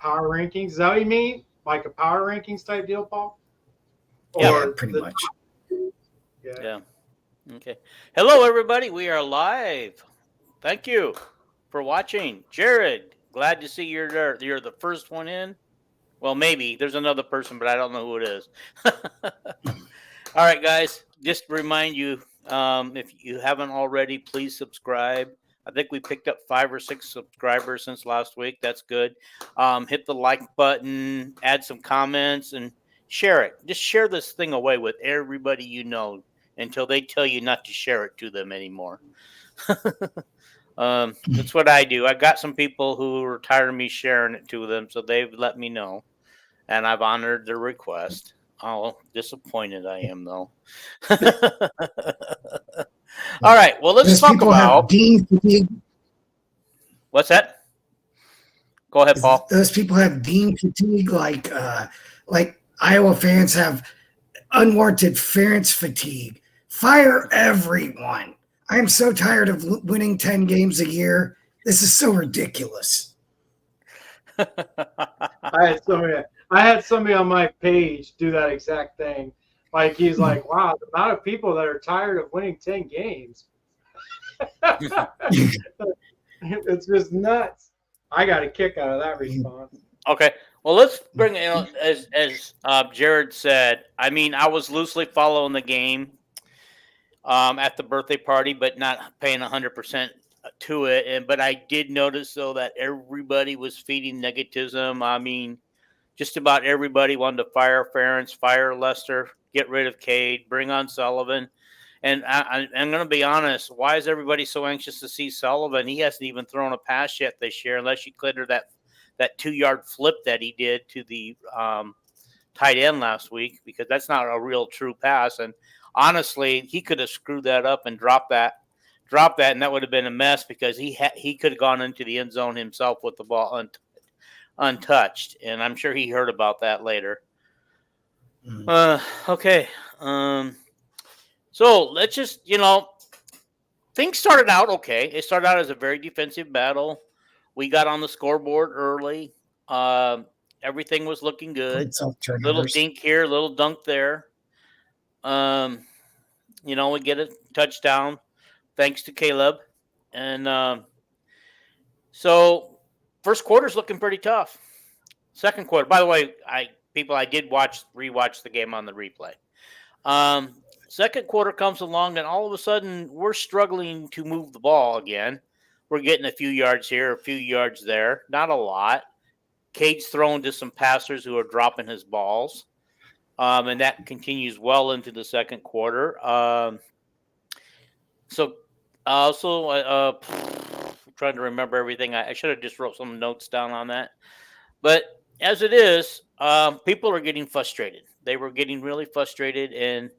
power rankings. Is that what you mean? Like a power rankings type deal, Paul? Yeah, pretty much. Yeah. Okay. Hello, everybody. We are live. Thank you for watching. Jared, glad to see you're there. You're the first one in. Well, maybe. There's another person, but I don't know who it is. All right, guys. Just to remind you, if you haven't already, please subscribe. I think we picked up 5 or 6 subscribers since last week. That's good. Hit the like button, add some comments, and share it. Just share this thing away with everybody you know until they tell you not to share it to them anymore. That's what I do. I got some people who are tired of me sharing it to them, so they've let me know, and I've honored their request. Oh, disappointed I am, though. All right, well, let's talk about Dean fatigue. What's that? Go ahead, Paul. Those people have Dean fatigue, like Iowa fans have unwarranted Ferentz fatigue. Fire everyone. I am so tired of winning 10 games a year. This is so ridiculous. I had somebody on my page do that exact thing. Like, he's like, wow, the amount of people that are tired of winning 10 games. It's just nuts. I got a kick out of that response. Okay. Well, let's bring, as Jared said, I mean, I was loosely following the game at the birthday party, but not paying 100% to it. But I did notice, though, that everybody was feeding negativism. I mean, just about everybody wanted to fire Ferentz, fire Lester, get rid of Cade, bring on Sullivan. And I'm going to be honest, why is everybody so anxious to see Sullivan? He hasn't even thrown a pass yet this year, unless you consider that 2-yard flip that he did to the tight end last week, because that's not a real true pass. And honestly, he could have screwed that up and dropped that, and that would have been a mess, because he could have gone into the end zone himself with the ball untouched. And I'm sure he heard about that later. Okay. So let's just, things started out okay. It started out as a very defensive battle. We got on the scoreboard early. Everything was looking good. Little dink here, little dunk there. We get a touchdown thanks to Caleb. And so first quarter's looking pretty tough. Second quarter, by the way, I did rewatch the game on the replay. Second quarter comes along, and all of a sudden we're struggling to move the ball again. We're getting a few yards here, a few yards there, not a lot. Cade's throwing to some passers who are dropping his balls, and that continues well into the second quarter. I'm trying to remember everything. I should have just wrote some notes down on that. But as it is, people are getting frustrated. They were getting really frustrated, and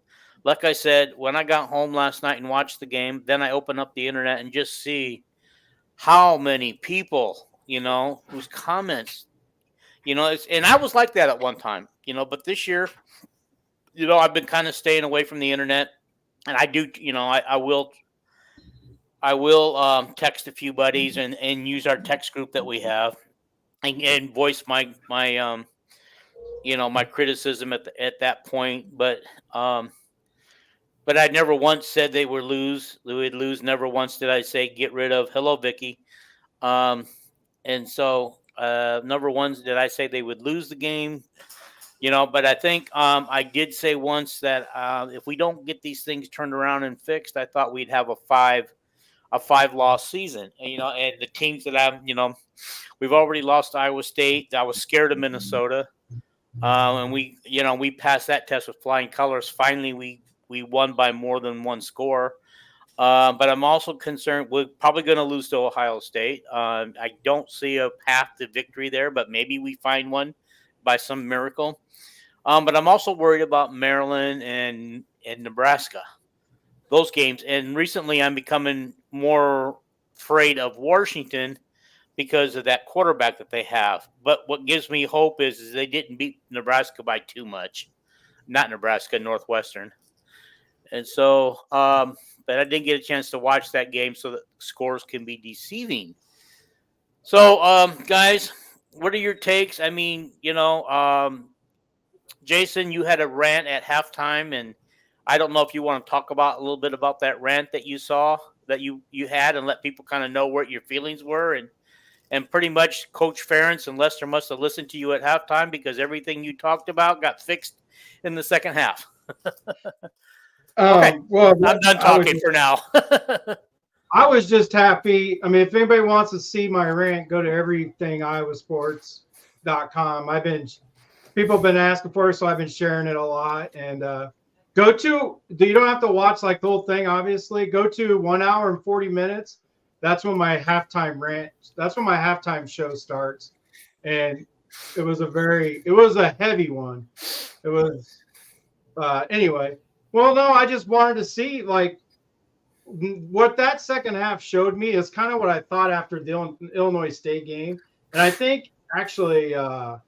like I said, when I got home last night and watched the game, then I open up the internet and just see how many people, whose comments, and I was like that at one time, but this year, I've been kind of staying away from the internet, and I do, I will text a few buddies and use our text group that we have and voice my my criticism at that point, but I never once said they would lose. Never once did I say get rid of. Hello, Vicky. And so number ones, did I say they would lose the game? But I think I did say once that if we don't get these things turned around and fixed, I thought we'd have a 5-loss season. And the teams that we've already lost to Iowa State. I was scared of Minnesota. And we passed that test with flying colors. Finally, we won by more than one score. But I'm also concerned we're probably going to lose to Ohio State. I don't see a path to victory there, but maybe we find one by some miracle. But I'm also worried about Maryland and Nebraska, those games. And recently I'm becoming more afraid of Washington because of that quarterback that they have. But what gives me hope is they didn't beat Nebraska by too much. Not Nebraska, Northwestern. And so, but I didn't get a chance to watch that game so that scores can be deceiving. So, guys, what are your takes? I mean, Jason, you had a rant at halftime, and I don't know if you want to talk about a little bit about that rant that you saw that you had, and let people kind of know what your feelings were, and pretty much Coach Ferentz and Lester must have listened to you at halftime because everything you talked about got fixed in the second half. Okay, Well, I'm done talking for now. I was just happy. I mean, if anybody wants to see my rant, go to everythingiowasports.com. People have been asking for it, so I've been sharing it a lot. And you don't have to watch like the whole thing, obviously. Go to 1 hour and 40 minutes. That's when my halftime show starts. And it was a heavy one. It was, anyway. Well, no, I just wanted to see like, what that second half showed me is kind of what I thought after the Illinois State game. And I think actually Paul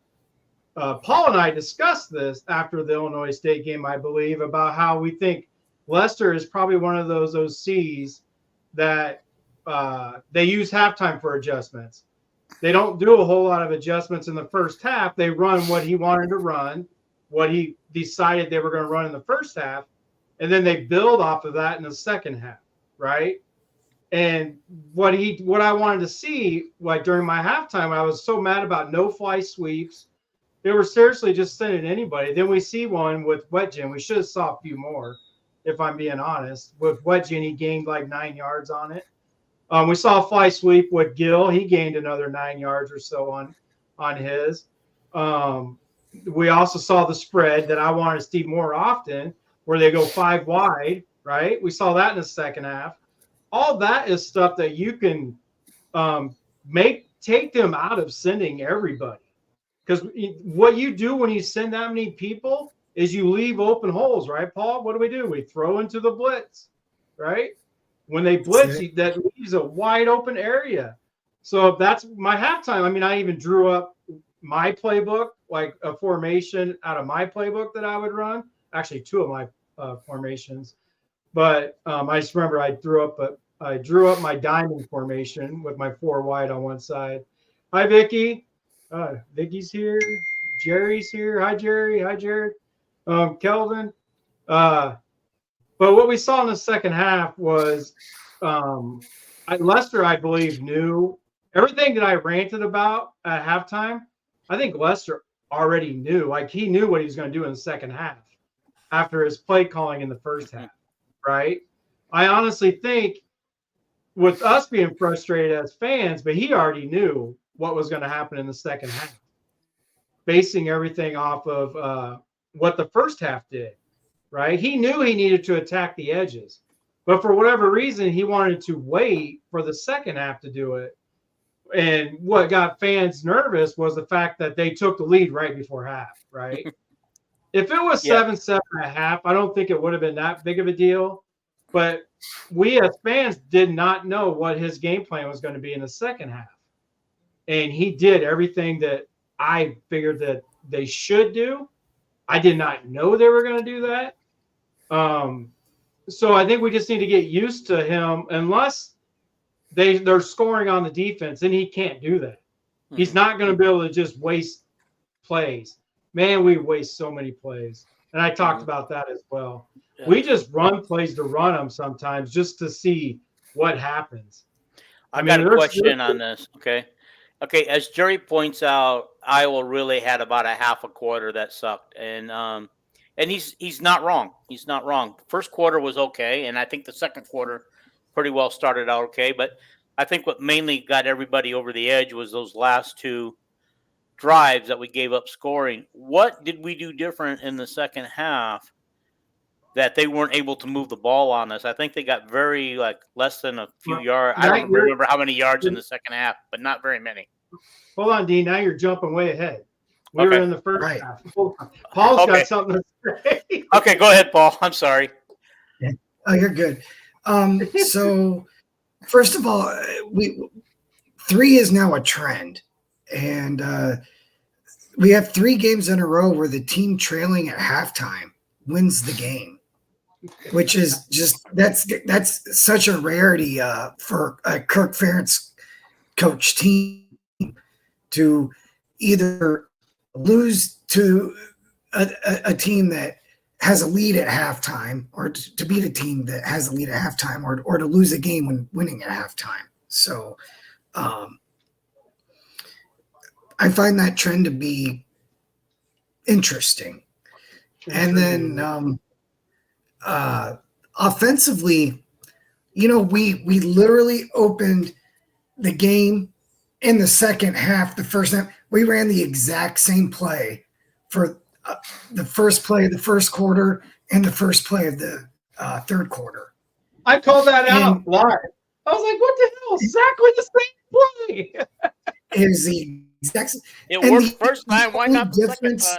and I discussed this after the Illinois State game, I believe, about how we think Lester is probably one of those OCs that they use halftime for adjustments. They don't do a whole lot of adjustments in the first half. They run what he wanted to run, what he decided they were going to run in the first half, and then they build off of that in the second half. Right. And what I wanted to see, like during my halftime, I was so mad about no fly sweeps. They were seriously just sending anybody. Then we see one with Wetjen. We should have saw a few more, if I'm being honest. With Wetjen, he gained like 9 yards on it. We saw a fly sweep with Gill. He gained another 9 yards or so on his. We also saw the spread that I wanted to see more often, where they go 5 wide. Right. We saw that in the second half. All that is stuff that you can take them out of sending everybody. Because what you do when you send that many people is you leave open holes, right, Paul? What do? We throw into the blitz, right? When they blitz, that leaves a wide open area. So that's my halftime. I mean, I even drew up my playbook, like a formation out of my playbook that I would run. Actually, 2 of my formations. But I just remember I drew up my diamond formation with my 4 wide on one side. Hi, Vicky. Vicky's here. Jerry's here. Hi, Jerry. Hi, Jared. Kelvin. But what we saw in the second half was Lester, I believe, knew everything that I ranted about at halftime. I think Lester already knew. Like, he knew what he was going to do in the second half after his play calling in the first half. Right. I honestly think with us being frustrated as fans, but he already knew what was going to happen in the second half, basing everything off of what the first half did. Right. He knew he needed to attack the edges, but for whatever reason, he wanted to wait for the second half to do it. And what got fans nervous was the fact that they took the lead right before half. Right. If it was 7.5, I don't think it would have been that big of a deal. But we as fans did not know what his game plan was going to be in the second half. And he did everything that I figured that they should do. I did not know they were going to do that. So I think we just need to get used to him. Unless they're scoring on the defense, and he can't do that. He's not going to be able to just waste plays. Man, we waste so many plays. And I talked about that as well. Yeah. We just run plays to run them sometimes just to see what happens. I've got a question on this. Okay. As Jerry points out, Iowa really had about a half a quarter that sucked. And he's not wrong. He's not wrong. First quarter was okay. And I think the second quarter pretty well started out okay. But I think what mainly got everybody over the edge was those last 2 drives that we gave up scoring. What did we do different in the second half that they weren't able to move the ball on us? I think they got very less than a few yards. I don't remember how many yards in the second half, but not very many. Hold on, Dean. Now you're jumping way ahead. We were in the first half. Paul's got something to say. Okay, go ahead, Paul. I'm sorry. Oh, you're good. So first of all, 3 is now a trend. And we have 3 games in a row where the team trailing at halftime wins the game, which is just that's such a rarity for a Kirk Ferentz coach team to either lose to a team that has a lead at halftime, or to beat a team that has a lead at halftime, or to lose a game when winning at halftime. So I find that trend to be interesting. And then offensively, we literally opened the game in the second half. The first half, we ran the exact same play for the first play of the first quarter and the first play of the third quarter. I called that out live. I was like, what the hell? Exactly the same play. It is the exact same. It worked first time. Why not the second time?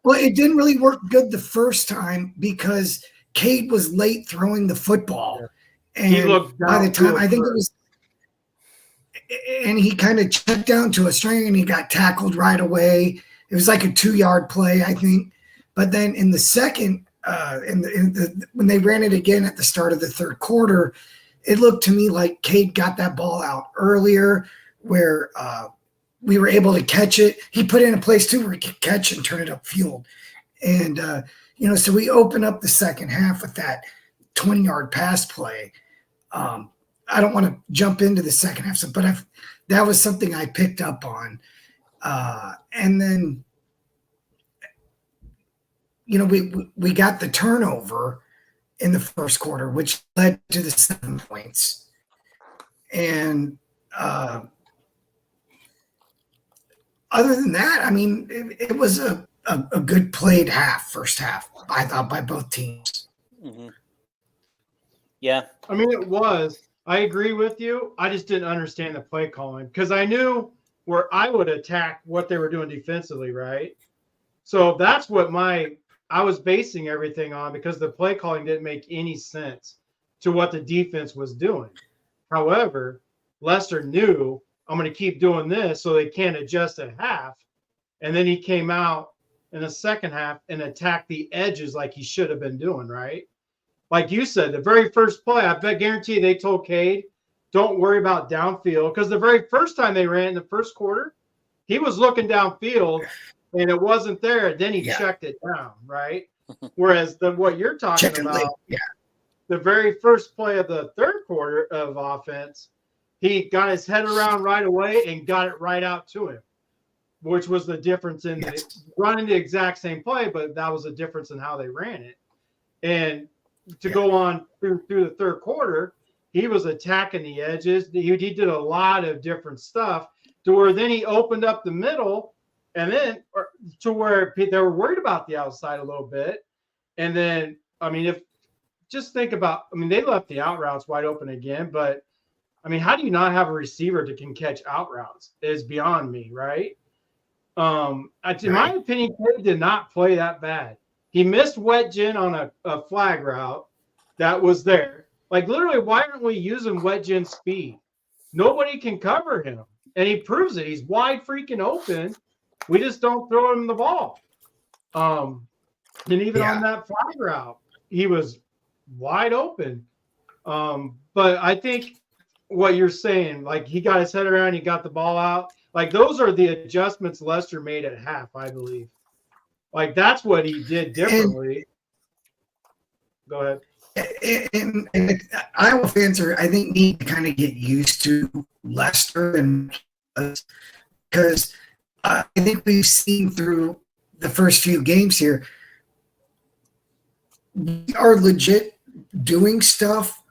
Well, it didn't really work good the first time because Cade was late throwing the football. And he looked by the time, I think it was, and he kind of checked down to a string and he got tackled right away. It was like a 2-yard play, I think. But then in the second, when they ran it again at the start of the third quarter, it looked to me like Cade got that ball out earlier, where we were able to catch it. He put it in a place too where he could catch and turn it upfield. And, so we open up the second half with that 20-yard pass play. I don't want to jump into the second half, but that was something I picked up on. And then, we got the turnover in the first quarter, which led to the 7 points. And other than that, I mean, it was a good played first half, I thought, by both teams. Mm-hmm. Yeah. I mean, it was. I agree with you. I just didn't understand the play calling because I knew where I would attack what they were doing defensively, right? So that's what I was basing everything on, because the play calling didn't make any sense to what the defense was doing. However, Lester knew, I'm going to keep doing this so they can't adjust at half. And then he came out in the second half and attacked the edges like he should have been doing, right? Like you said, the very first play, I guarantee they told Cade, don't worry about downfield, because the very first time they ran in the first quarter, he was looking downfield and it wasn't there. Then he checked it down, right? Whereas what you're talking about, the very first play of the third quarter of offense, he got his head around right away and got it right out to him, which was the difference in running the exact same play, but that was a difference in how they ran it. And to go on through the third quarter, he was attacking the edges. He did a lot of different stuff to where then he opened up the middle, and then to where they were worried about the outside a little bit. And then, I mean, they left the out routes wide open again, but I mean, how do you not have a receiver that can catch out routes is beyond me, right? In my opinion, Cade did not play that bad. He missed Wetjen on a flag route that was there. Like, literally, why aren't we using Wetjen's speed? Nobody can cover him. And he proves it. He's wide freaking open. We just don't throw him the ball. And even on that flag route, he was wide open. But I think what you're saying, like, he got his head around, he got the ball out. Like, those are the adjustments Lester made at half, I believe. Like, that's what he did differently. Go ahead. And Iowa fans I think, need to kind of get used to Lester, and because I think we've seen through the first few games here, we are legit doing stuff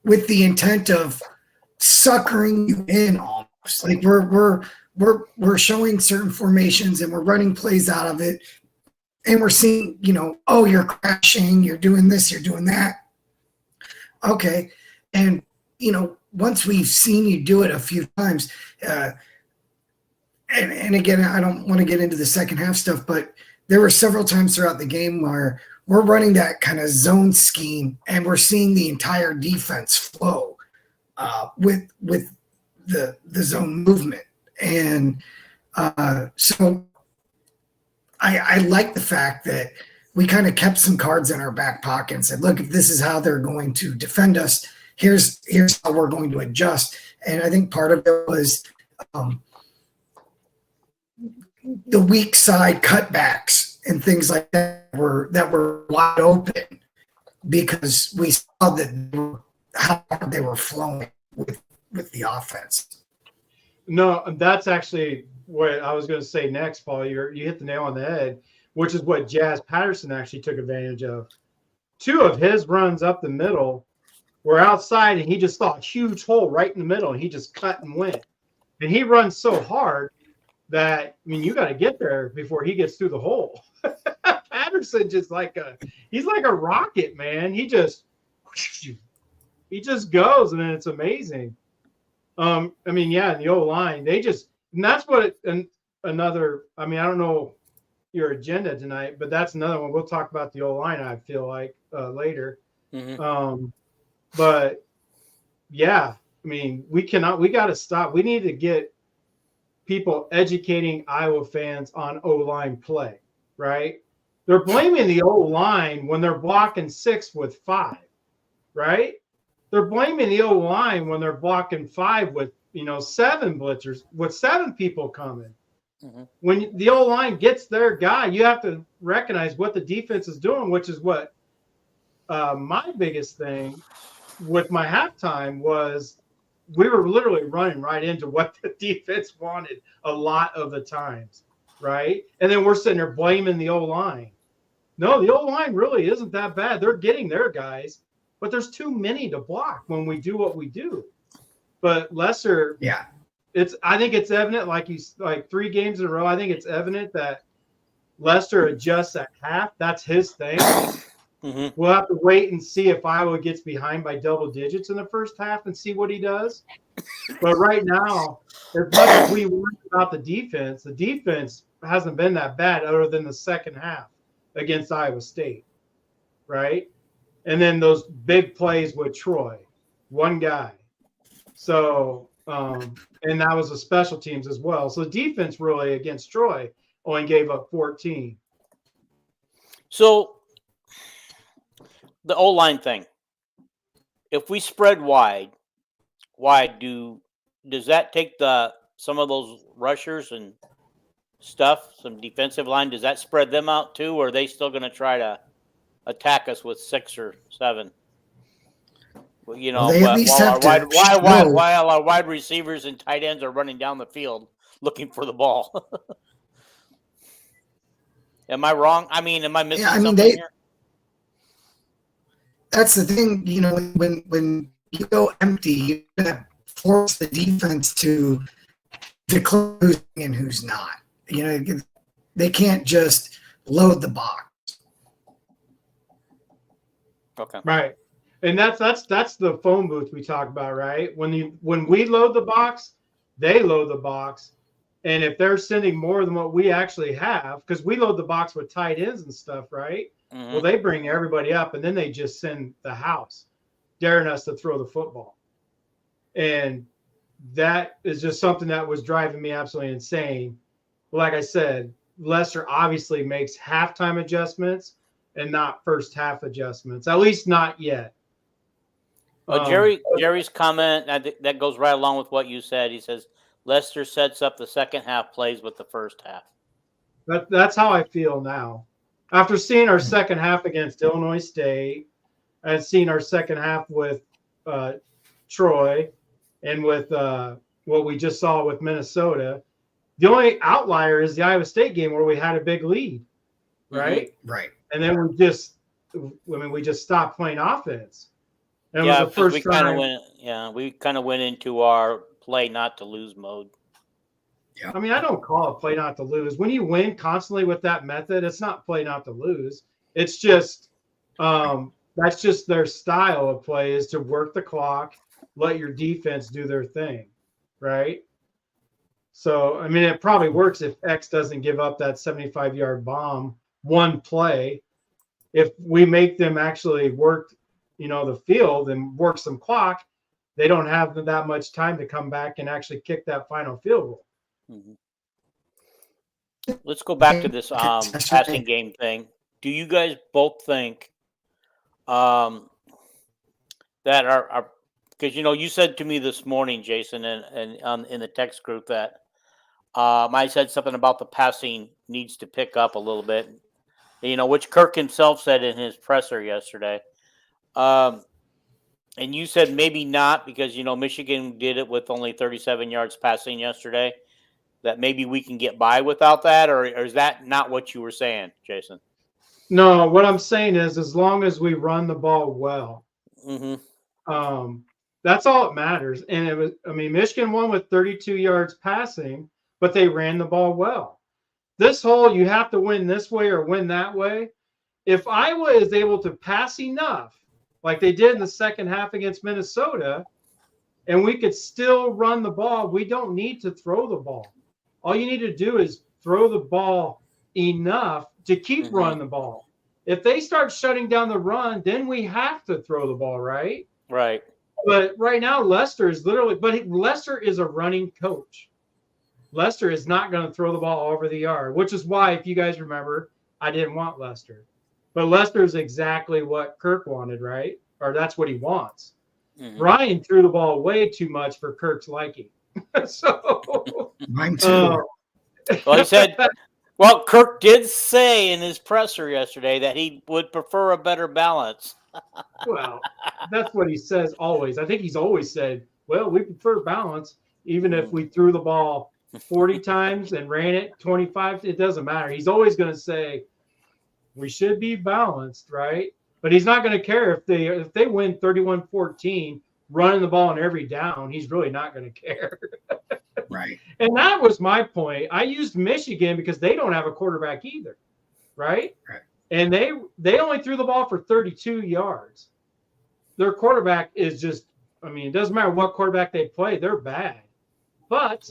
with the intent of suckering you in almost. Like we're showing certain formations and we're running plays out of it. And we're seeing, oh, you're crashing, you're doing this, you're doing that. Okay. And, once we've seen you do it a few times, and again, I don't want to get into the second half stuff, but there were several times throughout the game where we're running that kind of zone scheme and we're seeing the entire defense flow with the zone movement. And so I like the fact that we kind of kept some cards in our back pocket and said, look, if this is how they're going to defend us, here's how we're going to adjust. And I think part of it was the weak side cutbacks and things like that were wide open because we saw that how they were flowing with the offense. No, that's actually what I was going to say next, Paul. You hit the nail on the head, which is what Jazz Patterson actually took advantage of. 2 of his runs up the middle were outside, and he just saw a huge hole right in the middle, and he just cut and went. And he runs so hard that, I mean, you got to get there before he gets through the hole. Patterson just he's like a rocket, man. He just goes, and it's amazing. I mean, yeah, the O line, and that's what another. I mean, I don't know your agenda tonight, but that's another one. We'll talk about the O line. I feel like later. Mm-hmm. But yeah, I mean, we got to stop. We need to get people educating Iowa fans on O line play, right? They're blaming the O line when they're blocking 6 with 5, right? They're blaming the O line when they're blocking 5 with 7 blitzers, with 7 people coming. Mm-hmm. When the O line gets their guy, you have to recognize what the defense is doing, which is what my biggest thing with my halftime was. We were literally running right into what the defense wanted a lot of the times, right? And then we're sitting there blaming the O line. No, the O line really isn't that bad. They're getting their guys, but there's too many to block when we do what we do. But Lesser, Yeah, I think it's evident, like 3 games in a row. I think it's evident that Lester adjusts at half. That's his thing. Mm-hmm. We'll have to wait and see if Iowa gets behind by double digits in the first half and see what he does. But right now, as much as we worry about the defense hasn't been that bad other than the second half against Iowa State, right? And then those big plays with Troy, one guy. So, and that was the special teams as well. So the defense really against Troy only gave up 14. So the O-line thing, if we spread wide, does that take some of those rushers and stuff, some defensive line, does that spread them out too, or are they still going to try to attack us with 6 or 7? Well, they at least have to while our wide receivers and tight ends are running down the field looking for the ball. Am I wrong? I mean, am I missing something here? That's the thing, when you go empty, you gotta force the defense to declare who's in and who's not. They can't just load the box. Okay. Right. And that's the phone booth we talk about, right? When we load the box, they load the box. And if they're sending more than what we actually have, because we load the box with tight ends and stuff, right? Mm-hmm. Well, they bring everybody up, and then they just send the house, daring us to throw the football. And that is just something that was driving me absolutely insane. Like I said, Lester obviously makes halftime adjustments and not first half adjustments, at least not yet. Well, Jerry's comment, that goes right along with what you said. He says, Lester sets up the second half plays with the first half. That's how I feel now. After seeing our second half against Illinois State and seeing our second half with Troy and with what we just saw with Minnesota, the only outlier is the Iowa State game where we had a big lead, right? Mm-hmm. Right. And then we just stopped playing offense. And yeah, it was the first we kind of went into our play not to lose mode. Yeah. I mean, I don't call it play not to lose. When you win constantly with that method, it's not play not to lose. It's just that's just their style of play, is to work the clock, let your defense do their thing, right? So, I mean, it probably works if X doesn't give up that 75-yard bomb one play. If we make them actually work, the field and work some clock, they don't have that much time to come back and actually kick that final field goal. Mm-hmm. Let's go back to this passing game thing. Do you guys both think that our because you said to me this morning, Jason, and in the text group that I said something about the passing needs to pick up a little bit, which Kirk himself said in his presser yesterday. And you said maybe not because, Michigan did it with only 37 yards passing yesterday, that maybe we can get by without that, or is that not what you were saying, Jason? No, what I'm saying is as long as we run the ball well, that's all that matters. And Michigan won with 32 yards passing, but they ran the ball well. This whole you have to win this way or win that way. If Iowa is able to pass enough, like they did in the second half against Minnesota, and we could still run the ball, we don't need to throw the ball. All you need to do is throw the ball enough to keep running the ball. If they start shutting down the run, then we have to throw the ball, right? Right. But right now, Lester is Lester is a running coach. Lester is not going to throw the ball all over the yard, which is why, if you guys remember, I didn't want Lester. But Lester is exactly what Kirk wanted, right? Or that's what he wants. Ryan threw the ball way too much for Kirk's liking. So mine too. Well, he said, well, Kirk did say in his presser yesterday that he would prefer a better balance. Well, that's what he says always. I think he's always said, well, we prefer balance, even if we threw the ball 40 times and ran it 25. It doesn't matter. He's always going to say we should be balanced, right? But he's not going to care if they win 31-14, running the ball on every down. He's really not going to care. Right. And that was my point. I used Michigan because they don't have a quarterback either, right? Right. And they only threw the ball for 32 yards. Their quarterback is just, it doesn't matter what quarterback they play, they're bad. But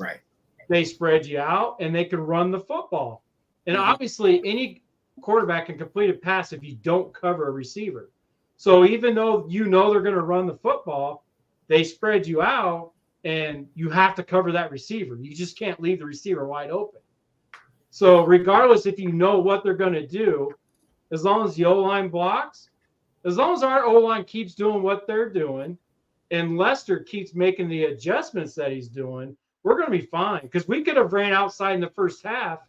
they spread you out and they can run the football. And obviously any quarterback can complete a pass if you don't cover a receiver. So even though they're going to run the football, they spread you out and you have to cover that receiver. You just can't leave the receiver wide open. So regardless if you know what they're going to do, as long as the O-line blocks, as long as our O-line keeps doing what they're doing, and Lester keeps making the adjustments that he's doing, we're going to be fine. Because we could have ran outside in the first half,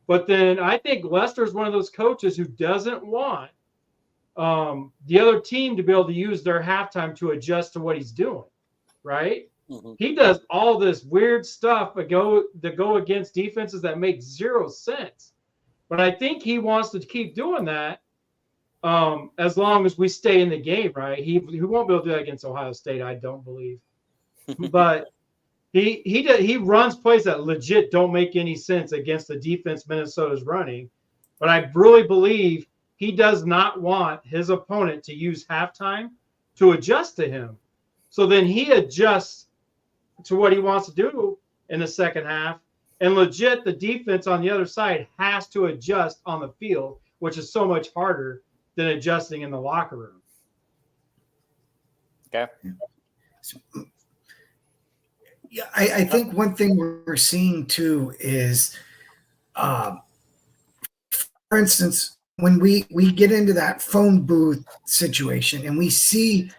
but then I think Lester's one of those coaches who doesn't want the other team to be able to use their halftime to adjust to what he's doing, right? He does all this weird stuff that go against defenses that make zero sense. But I think he wants to keep doing that as long as we stay in the game, right? He won't be able to do that against Ohio State, I don't believe. But he runs plays that legit don't make any sense against the defense Minnesota's running. But I really believe he does not want his opponent to use halftime to adjust to him. So then he adjusts to what he wants to do in the second half. And legit, the defense on the other side has to adjust on the field, which is so much harder than adjusting in the locker room. Okay. Yeah, I think one thing we're seeing too is, for instance, when we get into that phone booth situation and we see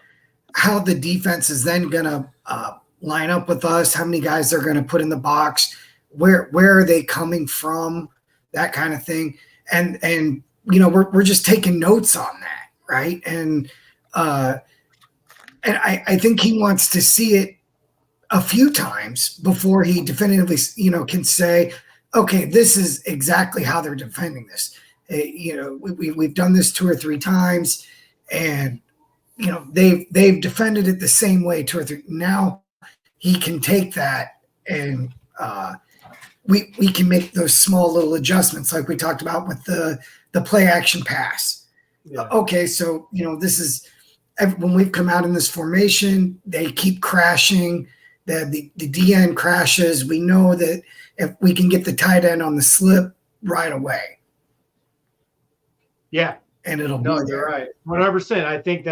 how the defense is then going to line up with us, how many guys they're going to put in the box, where are they coming from, that kind of thing. And we're just taking notes on that, right? And I think he wants to see it a few times before he definitively, can say, okay, this is exactly how they're defending this. We've done this 2 or 3 times, and they've defended it the same way 2 or 3. Now he can take that and we can make those small little adjustments like we talked about with the play action pass. Yeah. Okay, so this is when we've come out in this formation, they keep crashing. The DN crashes. We know that if we can get the tight end on the slip right away. Yeah. And it'll be there. You're right. 100%. I think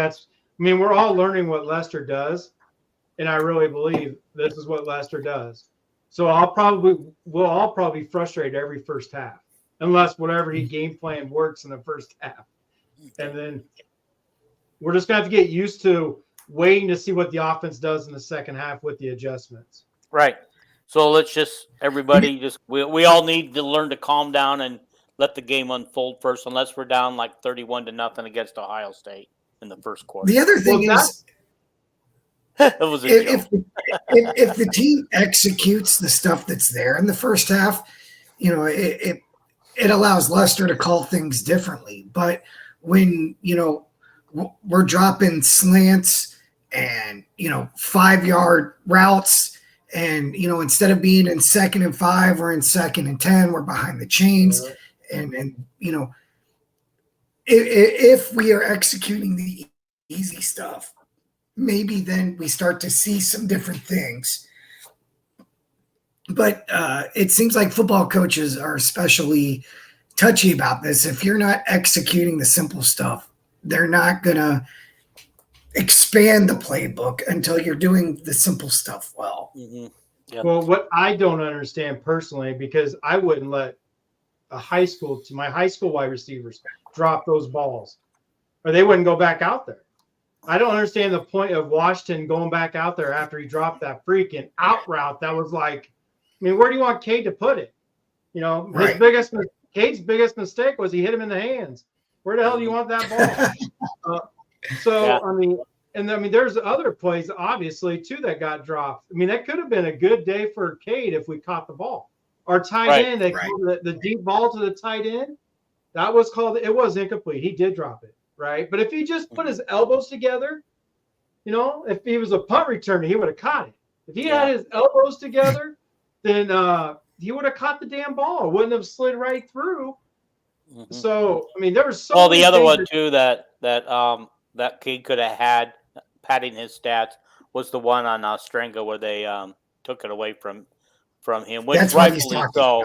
we're all learning what Lester does. And I really believe this is what Lester does. So we'll all probably be frustrated every first half, unless whatever he game plan works in the first half. And then we're just going to have to get used to waiting to see what the offense does in the second half with the adjustments. Right. So let's just everybody just we all need to learn to calm down and let the game unfold first, unless we're down like 31-0 against Ohio State in the first quarter. The other thing is, it was a joke. if the team executes the stuff that's there in the first half, it allows Leicester to call things differently. But when we're dropping slants and 5-yard routes, and instead of being in 2nd and 5, we're in 2nd and 10, we're behind the chains, and if we are executing the easy stuff, maybe then we start to see some different things. But it seems like football coaches are especially touchy about this. If you're not executing the simple stuff, they're not going to expand the playbook until you're doing the simple stuff well. Mm-hmm. Yep. Well, what I don't understand personally, because I wouldn't let my high school wide receivers drop those balls, or they wouldn't go back out there. I don't understand the point of Washington going back out there after he dropped that freaking out route. That was like, where do you want Cade to put it? Right. Cade's biggest mistake was he hit him in the hands. Where the hell do you want that ball? There's other plays, obviously, too, that got dropped. That could have been a good day for Cade if we caught the ball. Our tight end, called the deep ball to the tight end. That was called, it was incomplete. He did drop it, right? But if he just put his elbows together, if he was a punt returner, he would have caught it. If he had his elbows together, then he would have caught the damn ball. It wouldn't have slid right through. Mm-hmm. So, there was so the other one, too, that Cade could have had, padding his stats, was the one on Strenga where they took it away from him. Which that's rightfully so.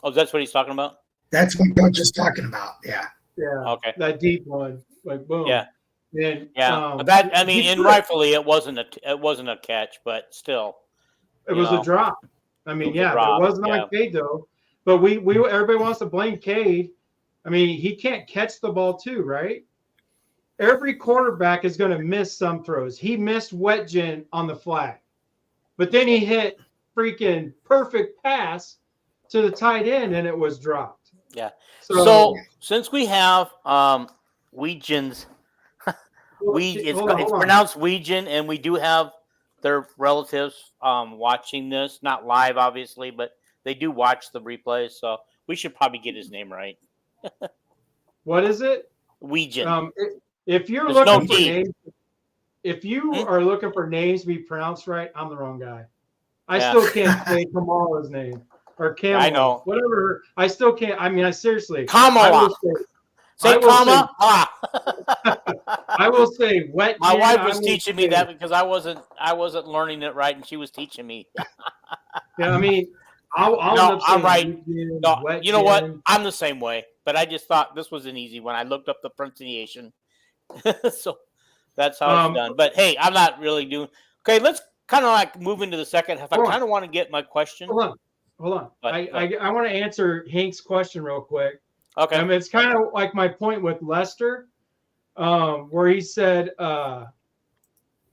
Oh, that's what he's talking about? That's what Coach is talking about. Yeah. Yeah. Okay. That deep one, like boom. Yeah. And, rightfully it wasn't a catch, but still, it was a drop. But it wasn't on Cade though. But we everybody wants to blame Cade. He can't catch the ball too, right? Every quarterback is going to miss some throws. He missed Wetjen on the flag, but then he hit freaking perfect pass to the tight end, and it was dropped. Yeah. So since we have Weegens, it's pronounced Weegen, and we do have their relatives watching this, not live, obviously, but they do watch the replays, so we should probably get his name right. What is it? Weegen. If you're looking for names, if you are looking for names to be pronounced right, I'm the wrong guy. I still can't say Kamala's name or Kamala. I know. Whatever. I still can't. I seriously. Kamala. Say Kamala. I will say wet. My wife was teaching me that because I wasn't learning it right, and she was teaching me. Yeah, I'm right. No, you know what? I'm the same way, but I just thought this was an easy one. I looked up the pronunciation. So that's how it's done. But hey, I'm not really doing. Okay, let's kind of like move into the second half. I kind of want to get my question. Hold on. But, I want to answer Hank's question real quick. Okay. It's kind of like my point with Leicester, where he said,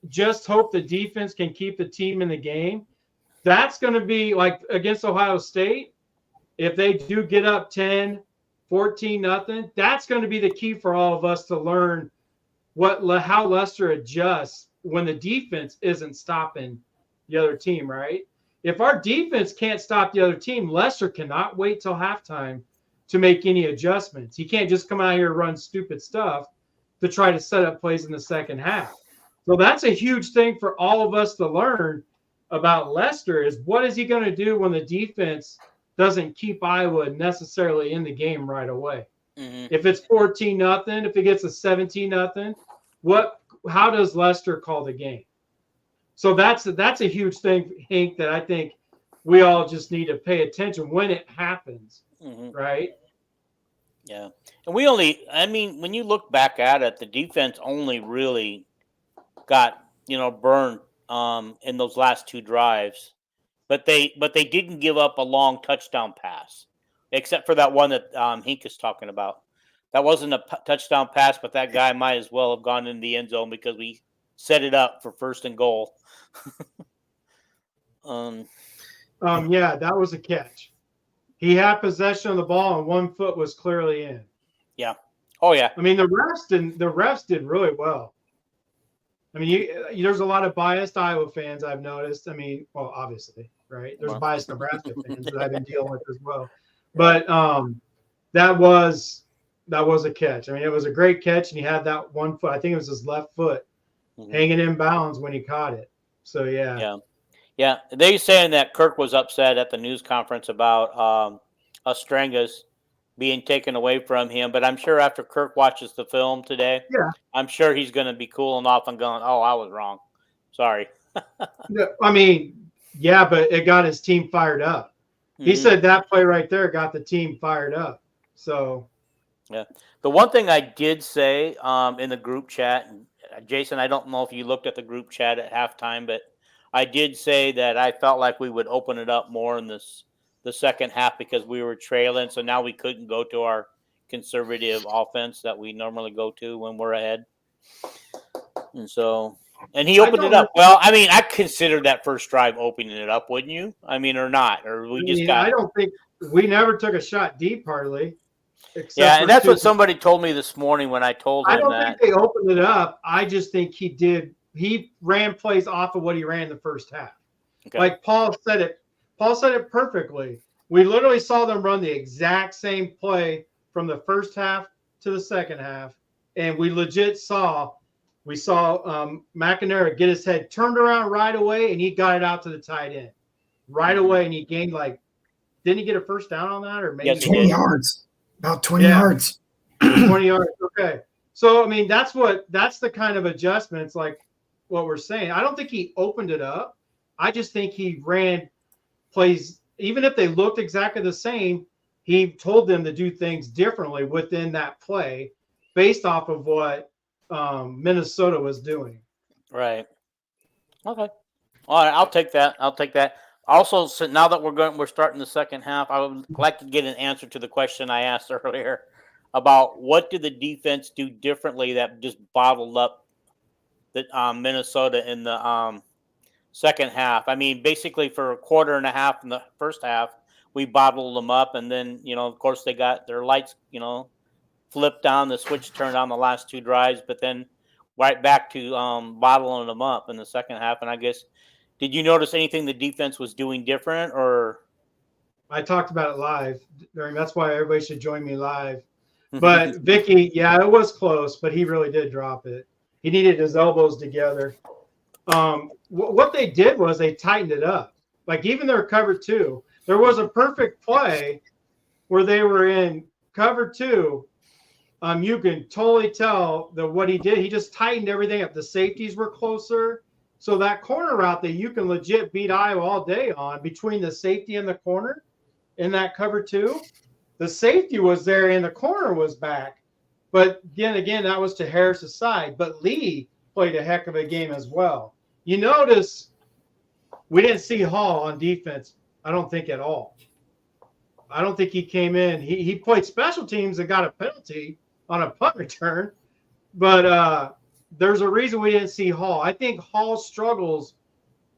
just hope the defense can keep the team in the game. That's going to be like against Ohio State. If they do get up 10, 14-0, that's going to be the key for all of us to learn how Leicester adjusts when the defense isn't stopping the other team, right? If our defense can't stop the other team, Leicester cannot wait till halftime to make any adjustments. He can't just come out here and run stupid stuff to try to set up plays in the second half. So that's a huge thing for all of us to learn about Leicester is what is he going to do when the defense doesn't keep Iowa necessarily in the game right away. Mm-hmm. If it's 14-0, if it gets a 17-0, how does Leicester call the game? So that's a huge thing, Hank, that I think we all just need to pay attention when it happens, right? Yeah. And when you look back at it, the defense only really got, burned in those last two drives. But they didn't give up a long touchdown pass, except for that one that Hank is talking about. That wasn't a touchdown pass, but that guy might as well have gone in the end zone because we set it up for 1st and goal. Yeah, that was a catch. He had possession of the ball and 1 foot was clearly in. Yeah. Oh yeah. I mean, the refs did really well. I mean, there's a lot of biased Iowa fans I've noticed. I mean, well, obviously, right? There's biased Nebraska fans that I've been dealing with as well. But that was a catch. I mean, it was a great catch, and he had that 1 foot. I think it was his left foot hanging in bounds when he caught it. So yeah. Yeah. They saying that Kirk was upset at the news conference about Ostrengas being taken away from him, but I'm sure after Kirk watches the film today, I'm sure he's going to be cooling off and going, "Oh, I was wrong. Sorry." I mean, yeah, but it got his team fired up. He said that play right there got the team fired up. So, yeah. The one thing I did say in the group chat, Jason, I don't know if you looked at the group chat at halftime, but I did say that I felt like we would open it up more in the second half because we were trailing. So now we couldn't go to our conservative offense that we normally go to when we're ahead. And he opened it up. Well, I mean, I considered that first drive opening it up, wouldn't you? I mean, or not? Or I don't think we never took a shot deep hardly. Yeah, and that's what somebody told me this morning when I told him that. I don't think they opened it up. I just think he did. He ran plays off of what he ran in the first half. Okay. Like Paul said it perfectly. We literally saw them run the exact same play from the first half to the second half, and we legit saw McInerney get his head turned around right away, and he got it out to the tight end right away, and he gained didn't he get a first down on that, or maybe 20 yards, about 20 yards, 20 yards. Okay, so I mean that's the kind of adjustments like what we're saying. I don't think he opened it up. I just think he ran plays, even if they looked exactly the same, he told them to do things differently within that play based off of what Minnesota was doing. Right. Okay. All right. I'll take that. Also, so now that we're starting the second half, I would like to get an answer to the question I asked earlier about what did the defense do differently that just bottled up the Minnesota in the second half. I mean, basically for a quarter and a half in the first half, we bottled them up, and then of course they got their lights flipped on, the switch turned on the last two drives, but then right back to bottling them up in the second half. And I guess, did you notice anything the defense was doing different? Or I talked about it live that's why everybody should join me live. But Vicky, yeah, it was close, but he really did drop it. He needed his elbows together. What they did was they tightened it up. Like even their cover two, there was a perfect play where they were in cover two. You can totally tell that what he did, he just tightened everything up. The safeties were closer. So that corner route that you can legit beat Iowa all day on between the safety and the corner in that cover two, the safety was there and the corner was back. But again, that was to Harris's side. But Lee played a heck of a game as well. You notice we didn't see Hall on defense, I don't think at all. I don't think he came in. He played special teams and got a penalty on a punt return. But there's a reason we didn't see Hall. I think Hall struggles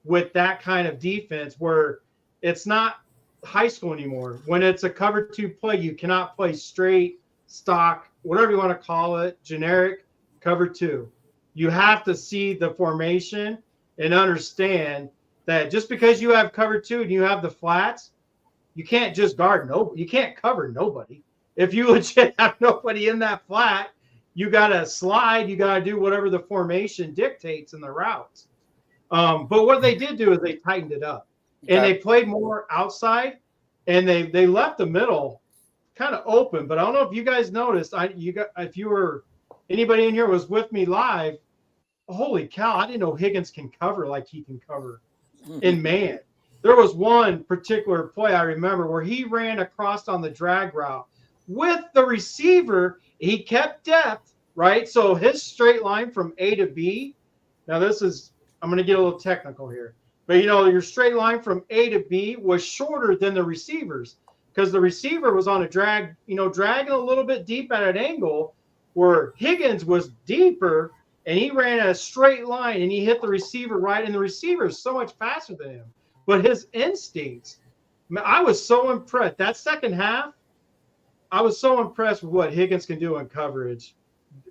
with that kind of defense where it's not high school anymore. When it's a cover two play, you cannot play straight, stock, whatever you want to call it, generic cover two. You have to see the formation and understand that just because you have cover two and you have the flats, you can't just guard nobody. You can't cover nobody. If you legit have nobody in that flat, you got to slide. You got to do whatever the formation dictates in the routes. But what they did do is they tightened it up. And they played more outside, and they left the middle kind of open. But I don't know if you guys noticed. If you were anybody in here was with me live, holy cow! I didn't know Higgins can cover like he can cover in man. There was one particular play I remember where he ran across on the drag route with the receiver. He kept depth, right? So his straight line from A to B. Now I'm going to get a little technical here. But, your straight line from A to B was shorter than the receivers because the receiver was on a drag, dragging a little bit deep at an angle where Higgins was deeper and he ran a straight line and he hit the receiver right. And the receiver is so much faster than him. but his instincts. I was so impressed. That second half, I was so impressed with what Higgins can do in coverage.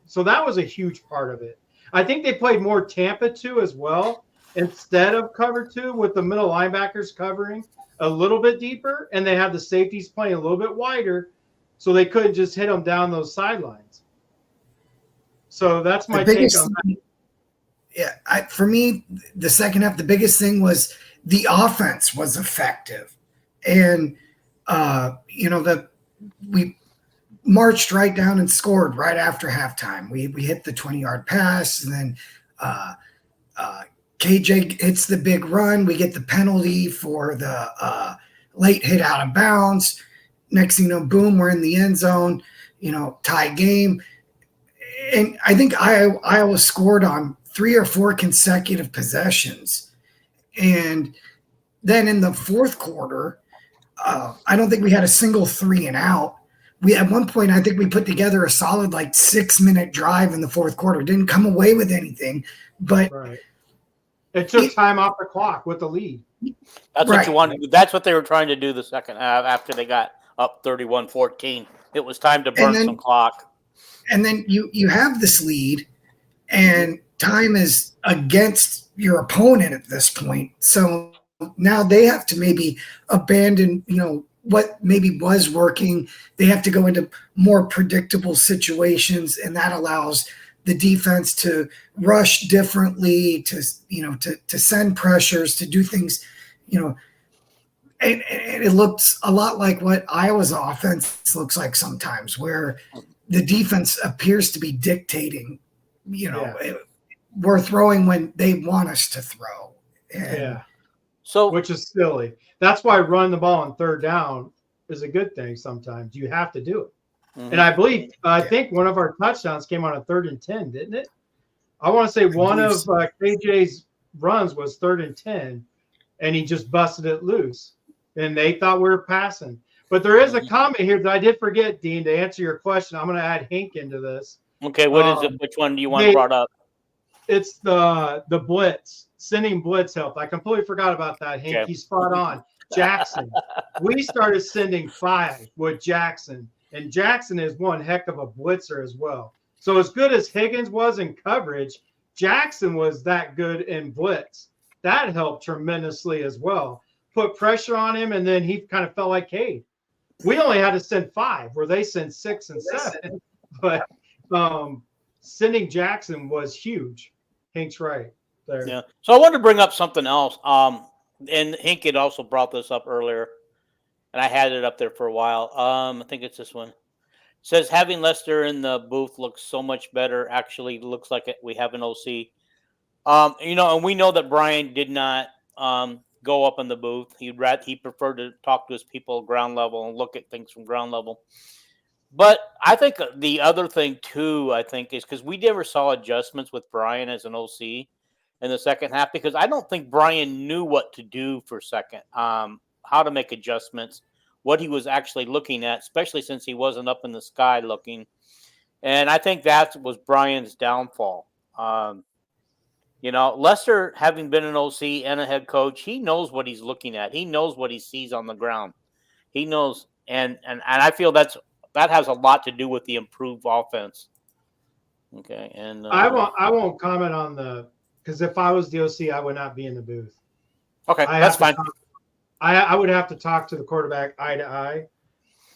So that was a huge part of it. I think they played more Tampa 2 as well instead of cover 2 with the middle linebackers covering a little bit deeper, and they had the safeties playing a little bit wider, so they couldn't just hit them down those sidelines. So that's my take on that. Yeah, for me, the second half, the biggest thing was the offense was effective, and we marched right down and scored right after halftime. We hit the 20-yard pass, and then KJ hits the big run. We get the penalty for the late hit out of bounds. Next thing you know, boom, we're in the end zone. Tie game. And I think Iowa scored on 3 or 4 consecutive possessions. And then in the fourth quarter, I don't think we had a single 3 and out. At one point, I think we put together a solid 6-minute drive in the fourth quarter. Didn't come away with anything, but right. It took time off the clock with the lead. That's what you wanted. That's what they were trying to do the second half after they got up 31-14. It was time to burn some clock. And then you have this lead, and time is against your opponent at this point. So now they have to maybe abandon, what maybe was working. They have to go into more predictable situations, and that allows the defense to rush differently, to send pressures, to do things, and it looks a lot like what Iowa's offense looks like sometimes, where the defense appears to be dictating, we're throwing when they want us to throw. So, which is silly. That's why running the ball on third down is a good thing sometimes. You have to do it. Mm-hmm. And I think one of our touchdowns came on a 3rd and 10, didn't it? I want to say one of KJ's runs was 3rd and 10, and he just busted it loose. And they thought we were passing. But there is a comment here that I did forget, Dean, to answer your question. I'm going to add Hink into this. Okay, what is it? Which one do you want brought up? It's the blitz. Sending blitz help. I completely forgot about that, Hink. Okay. He's spot on. Jackson. We started sending 5 with Jackson. And Jackson is one heck of a blitzer as well. So as good as Higgins was in coverage, Jackson was that good in blitz. That helped tremendously as well. Put pressure on him, and then he kind of felt like, hey, we only had to send 5, where they sent 6 and 7. But sending Jackson was huge. Hank's right there. Yeah. So I wanted to bring up something else. And Hank had also brought this up earlier, and I had it up there for a while. I think it's this one. It says having Lester in the booth looks so much better. Actually, looks like we have an OC. And we know that Brian did not go up in the booth. He preferred to talk to his people ground level and look at things from ground level. But I think the other thing too, is because we never saw adjustments with Brian as an OC in the second half, because I don't think Brian knew what to do for second, how to make adjustments, what he was actually looking at, especially since he wasn't up in the sky looking. And I think that was Brian's downfall. Lester, having been an OC and a head coach, he knows what he's looking at. He knows what he sees on the ground. He knows, and I feel that has a lot to do with the improved offense. Okay, and I won't comment on because if I was the OC, I would not be in the booth. Okay, that's fine. I would have to talk to the quarterback eye to eye.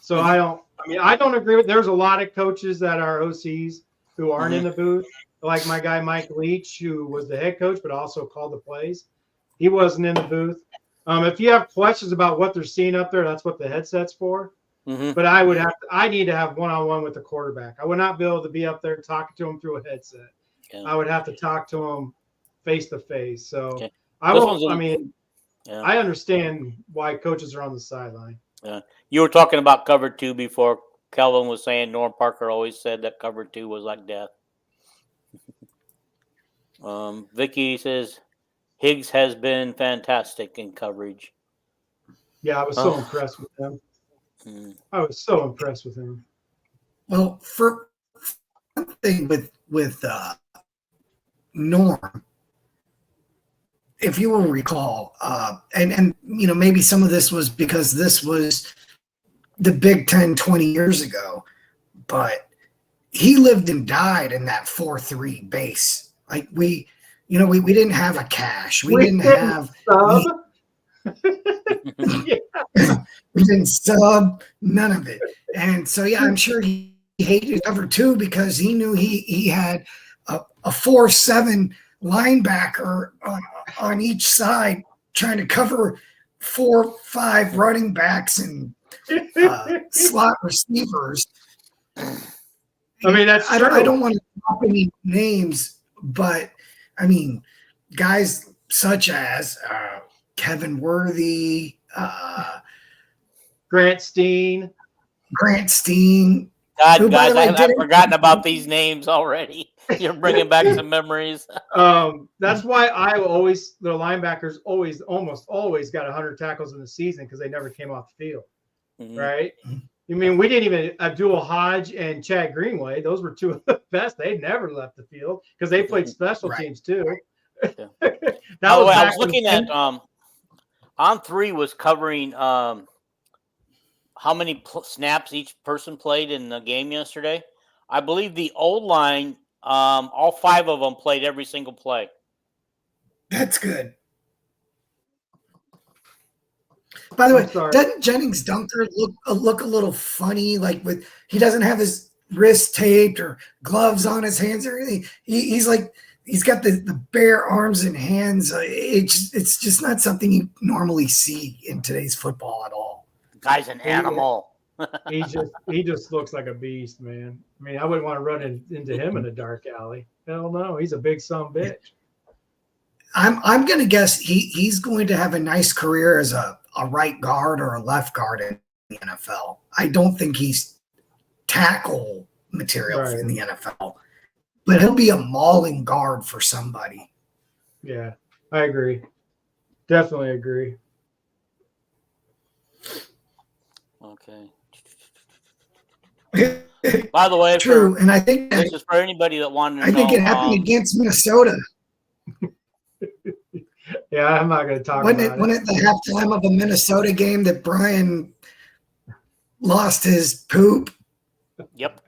So I don't agree with. There's a lot of coaches that are OCs who aren't in the booth. Like my guy Mike Leach, who was the head coach but also called the plays. He wasn't in the booth. If you have questions about what they're seeing up there, that's what the headset's for. Mm-hmm. But I need to have one-on-one with the quarterback. I would not be able to be up there talking to him through a headset. Yeah. I would have to talk to him face to face. So okay. I understand why coaches are on the sideline. Yeah. You were talking about cover 2 before. Kelvin was saying Norm Parker always said that cover 2 was like death. Vicky says Higgs has been fantastic in coverage. Yeah, I was so impressed with him. I was so impressed with him. Well, for one thing with Norm, if you will recall, and maybe some of this was because this was the Big Ten 20 years ago, but he lived and died in that 4-3 base. Like we didn't have a cash. We didn't have sub. we didn't sub, none of it. And so I'm sure he hated cover 2 because he knew he had a 4-7 linebacker on each side trying to cover 4-5 running backs and slot receivers. I mean, that's true. I don't want to drop any names, but I mean, guys such as Kevin Worthy, Grant Steen. God, guys, I've forgotten about these names already. You're bringing back some memories. That's why the linebackers almost always got 100 tackles in the season because they never came off the field, right? I mean, we didn't even Abdul Hodge and Chad Greenway. Those were two of the best. They never left the field because they played special teams too. Yeah. I was looking at On 3 was covering how many snaps each person played in the game yesterday. I believe the old line, all 5 of them played every single play. That's good. By the way, doesn't Jennings Dunker look a little funny? Like he doesn't have his wrist taped or gloves on his hands or anything. He's like he's got the bare arms and hands. It's just not something you normally see in today's football at all. The guy's an animal. He just looks like a beast, man. I mean, I wouldn't want to run into him in a dark alley. Hell no, he's a big son of a bitch. I'm gonna guess he's going to have a nice career as a right guard or a left guard in the NFL. I don't think he's tackle material in the NFL, but he'll be a mauling guard for somebody. Yeah, I agree. Definitely agree. Okay. By the way, true, and I think this is for anybody that wanted to know. I think it happened against Minnesota. Yeah, I'm not going to talk about it. Wasn't it the halftime of a Minnesota game that Brian lost his poop? Yep.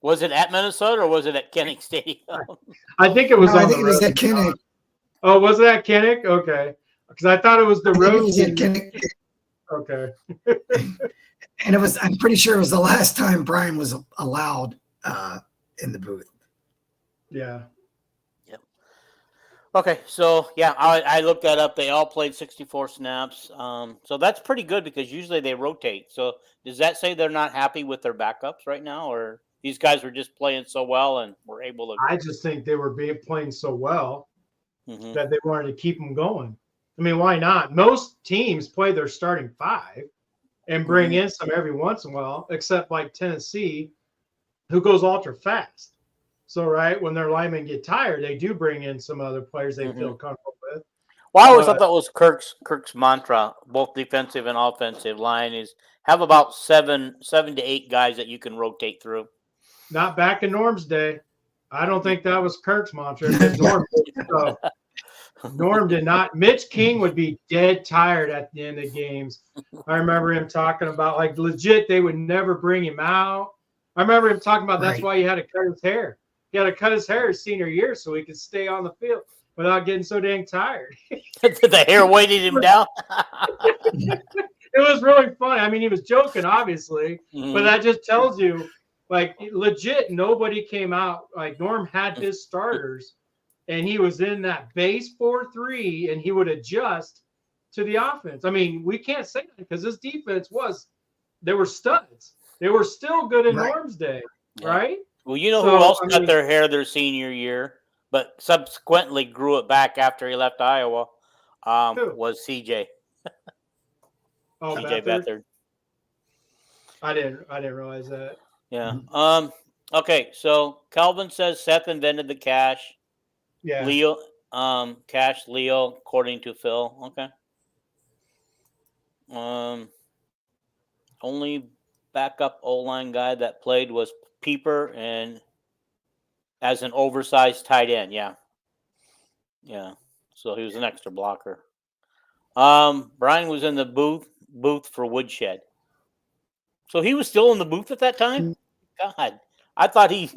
Was it at Minnesota or was it at Kinnick Stadium? I think it was. I think it was at Kinnick. Oh, was it at Kinnick? Okay, because I thought it was the road. It was at Kinnick. Okay. And I'm pretty sure it was the last time Brian was allowed in the booth. Yeah. Okay, so I looked that up. They all played 64 snaps. So that's pretty good because usually they rotate. So does that say they're not happy with their backups right now, or these guys were just playing so well and were able to? I just think they were playing so well that they wanted to keep them going. I mean, why not? Most teams play their starting 5 and bring in some every once in a while, except like Tennessee, who goes ultra fast. So, when their linemen get tired, they do bring in some other players they feel comfortable with. Well, I always thought that was Kirk's mantra, both defensive and offensive line, is have about 7 to 8 guys that you can rotate through. Not back in Norm's day. I don't think that was Kirk's mantra. Norm did not. Mitch King would be dead tired at the end of games. I remember him talking about, like, legit, they would never bring him out. I remember him talking about that's why he had to cut his hair. He had to cut his hair his senior year so he could stay on the field without getting so dang tired. The hair weighted him down. It was really funny. I mean, he was joking, obviously, but that just tells you, like, legit, nobody came out. Like, Norm had his starters, and he was in that base 4-3, and he would adjust to the offense. I mean, we can't say that because this defense they were studs. They were still good in Norm's day, right? Well, you know who else cut their hair their senior year, but subsequently grew it back after he left Iowa, was CJ. CJ Beathard. I didn't realize that. Yeah. Okay, so Calvin says Seth invented the cash. Yeah. Leo, cash Leo, according to Phil. Okay. Only backup O-line guy that played was Peeper and as an oversized tight end. Yeah. so he was an extra blocker. Brian was in the booth for Woodshed. So he was still in the booth at that time? God, I thought he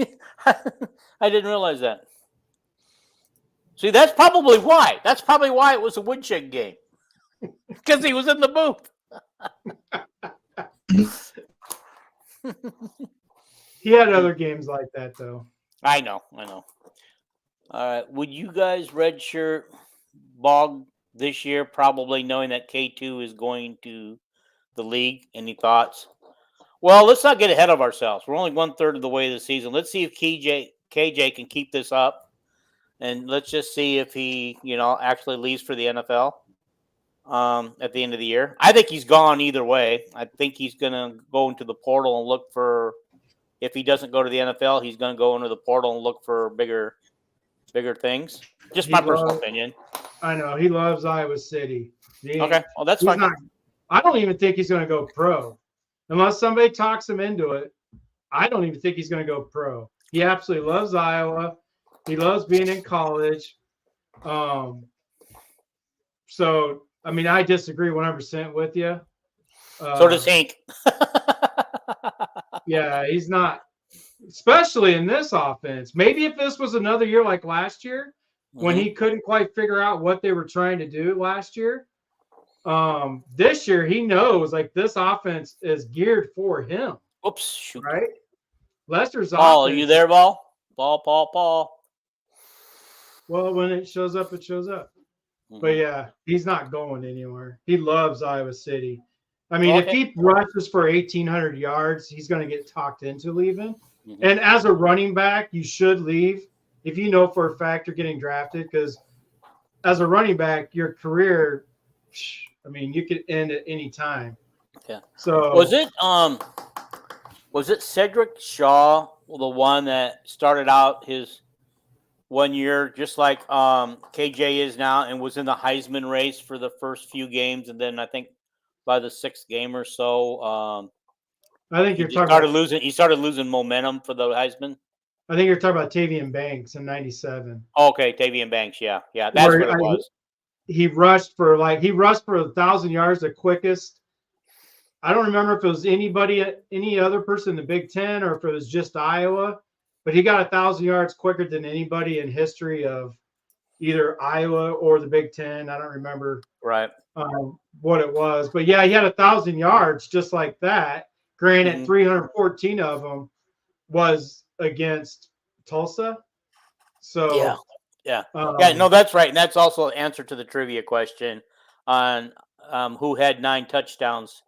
I didn't realize that. See, that's probably why. That's probably why it was a Woodshed game. Because he was in the booth. He had other games like that, though. I know. All right. Would you guys redshirt Bog this year, probably knowing that K2 is going to the league? Any thoughts? Well, let's not get ahead of ourselves. We're only 1/3 of the way of the season. Let's see if KJ can keep this up. And let's just see if he, actually leaves for the NFL at the end of the year. I think he's gone either way. I think he's going to go into the portal and look for, if he doesn't go to the NFL, he's going to go into the portal and look for bigger things. Just my personal opinion. I know. He loves Iowa City. Okay. Well, that's fine. I don't even think he's going to go pro. Unless somebody talks him into it, I don't even think he's going to go pro. He absolutely loves Iowa. He loves being in college. So, I mean, I disagree 100% with you. So does Hank. Yeah, he's not, especially in this offense. Maybe if this was another year like last year, when he couldn't quite figure out what they were trying to do last year. This year, he knows like this offense is geared for him. Oops, shoot. Right? Lester's Paul, offense. are you there, Paul? Paul. Well, when it shows up, it shows up. But yeah, he's not going anywhere. He loves Iowa City. I mean, if he rushes for 1,800 yards, he's going to get talked into leaving. And as a running back, you should leave if you know for a fact you're getting drafted, because as a running back, your career, I mean, you could end at any time. Yeah. So was it Cedric Shaw, the one that started out his 1 year just like KJ is now, and was in the Heisman race for the first few games, and then I think by the 6th game or so, I think he started losing momentum for the Heisman. I think you're talking about Tavian Banks in '97. Okay, Tavian Banks, yeah, that's what it was. He rushed for 1,000 yards, the quickest. I don't remember if it was any other person in the Big Ten or if it was just Iowa, but he got 1,000 yards quicker than anybody in history of either Iowa or the Big Ten. I don't remember what it was, but yeah, he had 1,000 yards just like that. Granted, 314 of them was against Tulsa. So no, that's right, and that's also an answer to the trivia question on who had 9 touchdowns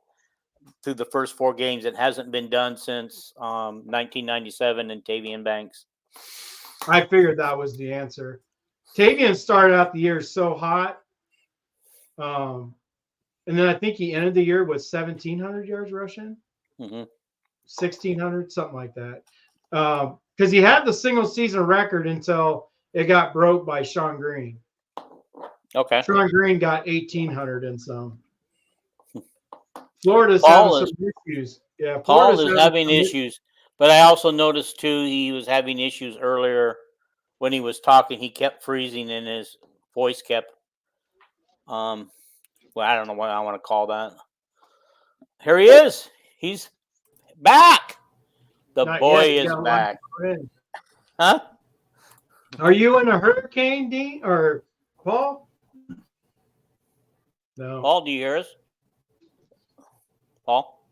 through the first 4 games. It hasn't been done since 1997 and Tavian Banks. I figured that was the answer. Tavian started out the year so hot, and then I think he ended the year with 1,700 yards rushing, 1,600, something like that. Because he had the single season record until it got broke by Sean Green. Okay. Sean Green got 1,800 and some. Florida's having some issues. Yeah, Paul is having issues. But I also noticed, too, he was having issues earlier when he was talking. He kept freezing and his voice kept, well, I don't know what I want to call that. Here he is. He's back. The boy is back. Huh? Are you in a hurricane, Dean or Paul? No. Paul, do you hear us? Paul?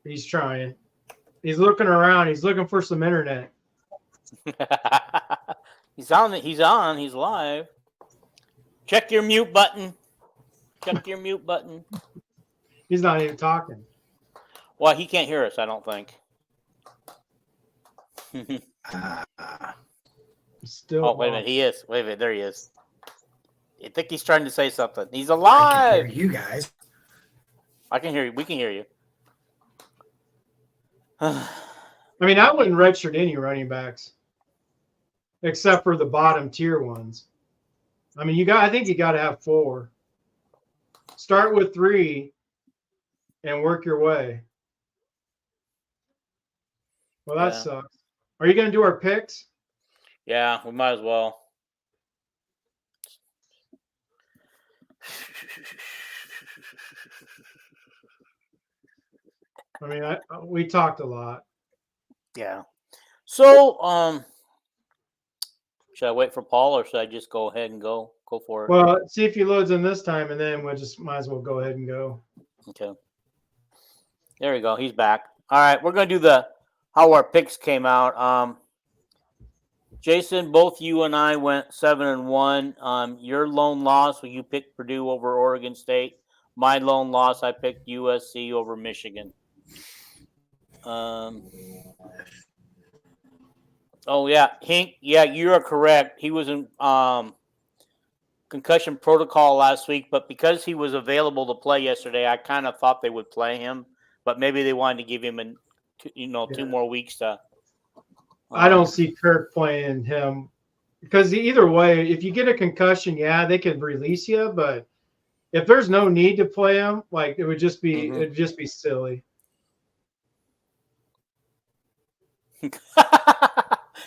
He's trying. He's looking around. He's looking for some internet. He's on. He's live. Check your mute button. Check your mute button. He's not even talking. Well, he can't hear us, I don't think. Still. Oh, wait a minute. He is. Wait a minute. There he is. I think he's trying to say something. He's alive. I can hear you guys. I can hear you. We can hear you. I mean, I wouldn't redshirt any running backs except for the bottom tier ones. I mean, I think you got to have 4. Start with 3 and work your way. Well, that sucks. Are you going to do our picks? Yeah, we might as well. I mean, we talked a lot. Yeah. So, should I wait for Paul or should I just go ahead and go for it? Well, see if he loads in this time, and then we'll just might as well go ahead and go. Okay. There we go. He's back. All right, we're gonna do how our picks came out. Jason, both you and I went 7-1. Your lone loss, well, you picked Purdue over Oregon State. My lone loss, I picked USC over Michigan. Oh yeah, Hink. Yeah, you are correct. He was in concussion protocol last week, but because he was available to play yesterday, I kind of thought they would play him. But maybe they wanted to give him 2 more weeks to. I don't see Kirk playing him because either way, if you get a concussion, yeah, they could release you, but if there's no need to play him, like it would just be silly.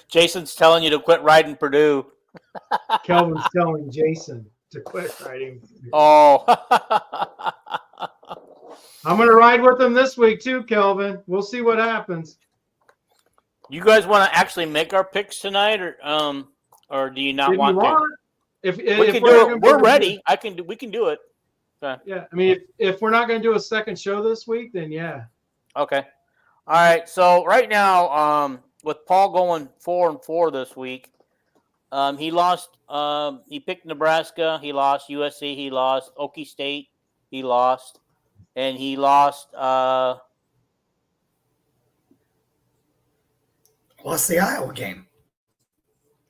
Jason's telling you to quit riding Purdue. Kelvin's telling Jason to quit riding. Oh. I'm going to ride with him this week too, Kelvin. We'll see what happens. You guys want to actually make our picks tonight, or do you not want to? If we can do it, we're ready. We can do it. Okay. Yeah, I mean, if we're not going to do a second show this week, then yeah. Okay. All right. So right now, with Paul going 4-4 this week, he lost. He picked Nebraska. He lost USC. He lost Okie State. He lost, and he lost. Lost the Iowa game.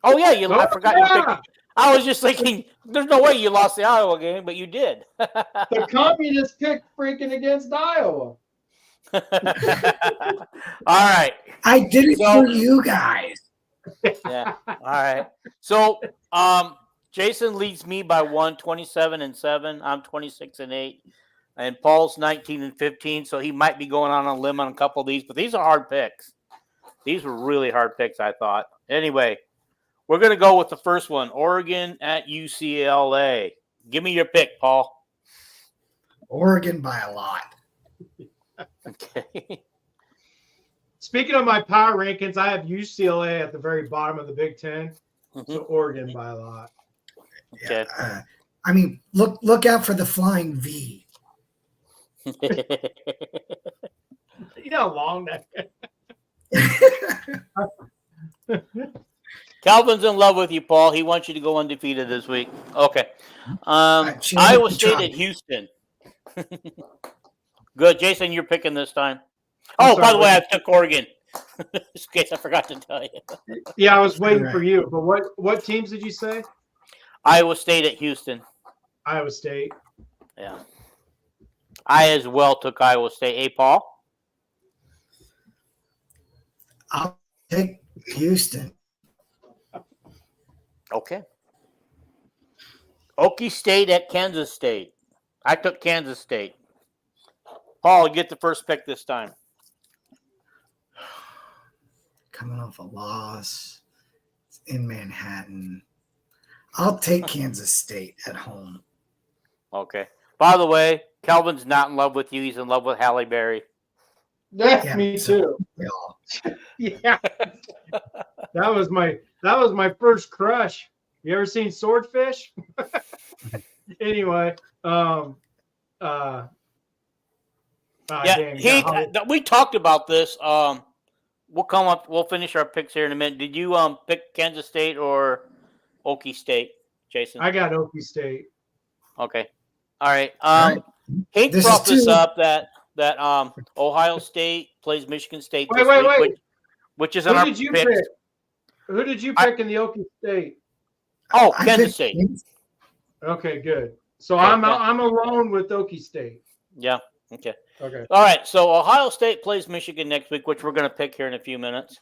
Oh yeah, I forgot you picked. I was just thinking, there's no way you lost the Iowa game, but you did. The communists picked freaking against Iowa. All right. I did it for you guys. Yeah. All right. So, Jason leads me by 1, 27-7. I'm 26-8, and Paul's 19-15. So he might be going on a limb on a couple of these, but these are hard picks. These were really hard picks, I thought. Anyway, we're going to go with the first one, Oregon at UCLA. Give me your pick, Paul. Oregon by a lot. Okay. Speaking of my power rankings, I have UCLA at the very bottom of the Big Ten, so Oregon by a lot. Okay. Yeah, I mean, look out for the flying V. You know how long that Calvin's in love with you, Paul. He wants you to go undefeated this week. Okay. Iowa State at Houston. Good. Jason, you're picking this time. Oh, by the way, I took Oregon. Just in case I forgot to tell you. Yeah, I was waiting for you. But what teams did you say? Iowa State at Houston. Iowa State. Yeah. I as well took Iowa State. Hey, Paul? I'll take Houston. Okay. Okie State at Kansas State. I took Kansas State. Paul, you get the first pick this time. Coming off a loss in Manhattan. I'll take Kansas State at home. Okay. By the way, Kelvin's not in love with you. He's in love with Halle Berry. Yeah, me too. Yeah. That was my first crush. You ever seen Swordfish? Anyway, we talked about this. We'll finish our picks here in a minute. Did you pick Kansas State or Okie State, Jason? I got Okie State. Okay. All right. Hank brought this up that Ohio State plays Michigan State this week, which is on our picks. Who did you pick in the Okie State? Oh, Kansas State. Okay, good. So I'm alone with Okie State. Yeah. Okay. Okay. All right. So Ohio State plays Michigan next week, which we're going to pick here in a few minutes.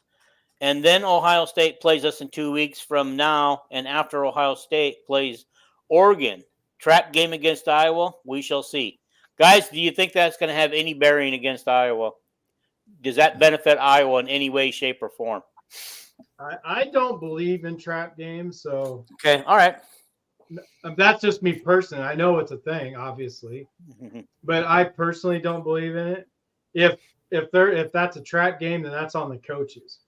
And then Ohio State plays us in 2 weeks from now. And after Ohio State plays Oregon. Trap game against Iowa. We shall see. Guys, do you think that's going to have any bearing against Iowa? Does that benefit Iowa in any way, shape, or form? I don't believe in trap games. So okay. All right. That's just me personally. I know it's a thing, obviously, but I personally don't believe in it. If that's a trap game, then that's on the coaches.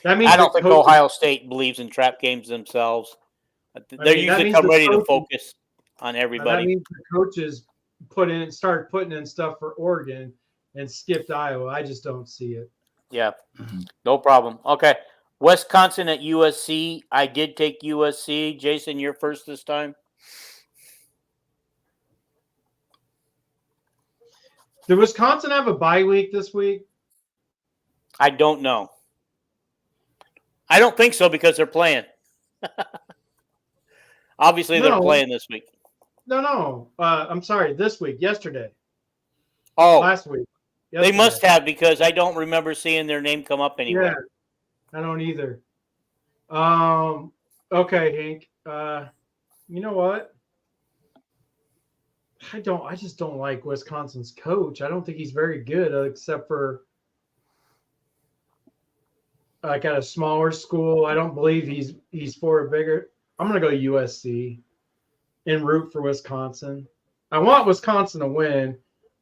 That means I don't the think coaches, Ohio State believes in trap games themselves. They that usually means come the ready to coaches, focus on that everybody. means the coaches start putting in stuff for Oregon and skipped Iowa. I just don't see it. Yeah, no problem. Okay. Wisconsin at USC. I did take USC. Jason, you're first this time. Did Wisconsin have a bye week this week? I don't know. I don't think so because they're playing. Obviously, they're playing this week. No. I'm sorry. This week, yesterday. Oh, last week. They must have because I don't remember seeing their name come up anywhere. Yeah, I don't either. Okay, Hank. You know what? I just don't like Wisconsin's coach. I don't think he's very good, except for like at a smaller school. I don't believe he's for a bigger. I'm gonna go USC and root for Wisconsin. I want Wisconsin to win,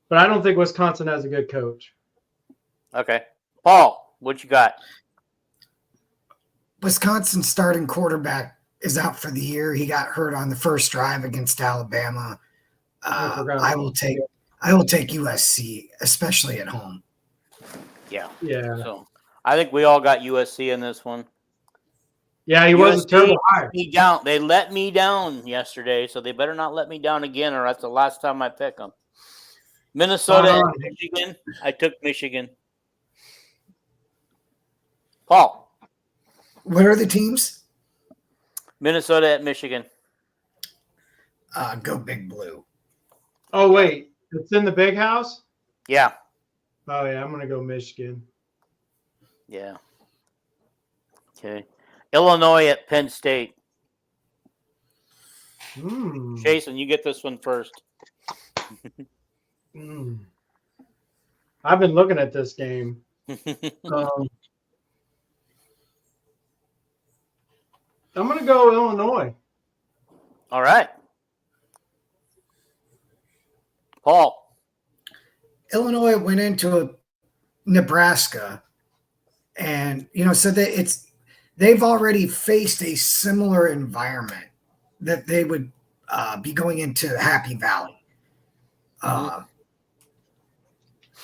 but I don't think Wisconsin has a good coach. Okay, Paul, what you got? Wisconsin's starting quarterback is out for the year. He got hurt on the first drive against Alabama. I will take USC, especially at home. Yeah. Yeah. I think we all got USC in this one. Yeah, he was a terrible hire. They let me down yesterday, so they better not let me down again, or that's the last time I pick them. Minnesota and Michigan. I took Michigan. Paul. What are the teams? Minnesota at Michigan. Go Big Blue. Oh, wait. It's in the big house? Yeah. Oh, yeah. I'm going to go Michigan. Yeah. Okay. Illinois at Penn State. Jason, you get this one first. I've been looking at this game. I'm going to go Illinois. All right. Paul. Illinois went into Nebraska, and so that they've already faced a similar environment that they would be going into Happy Valley. I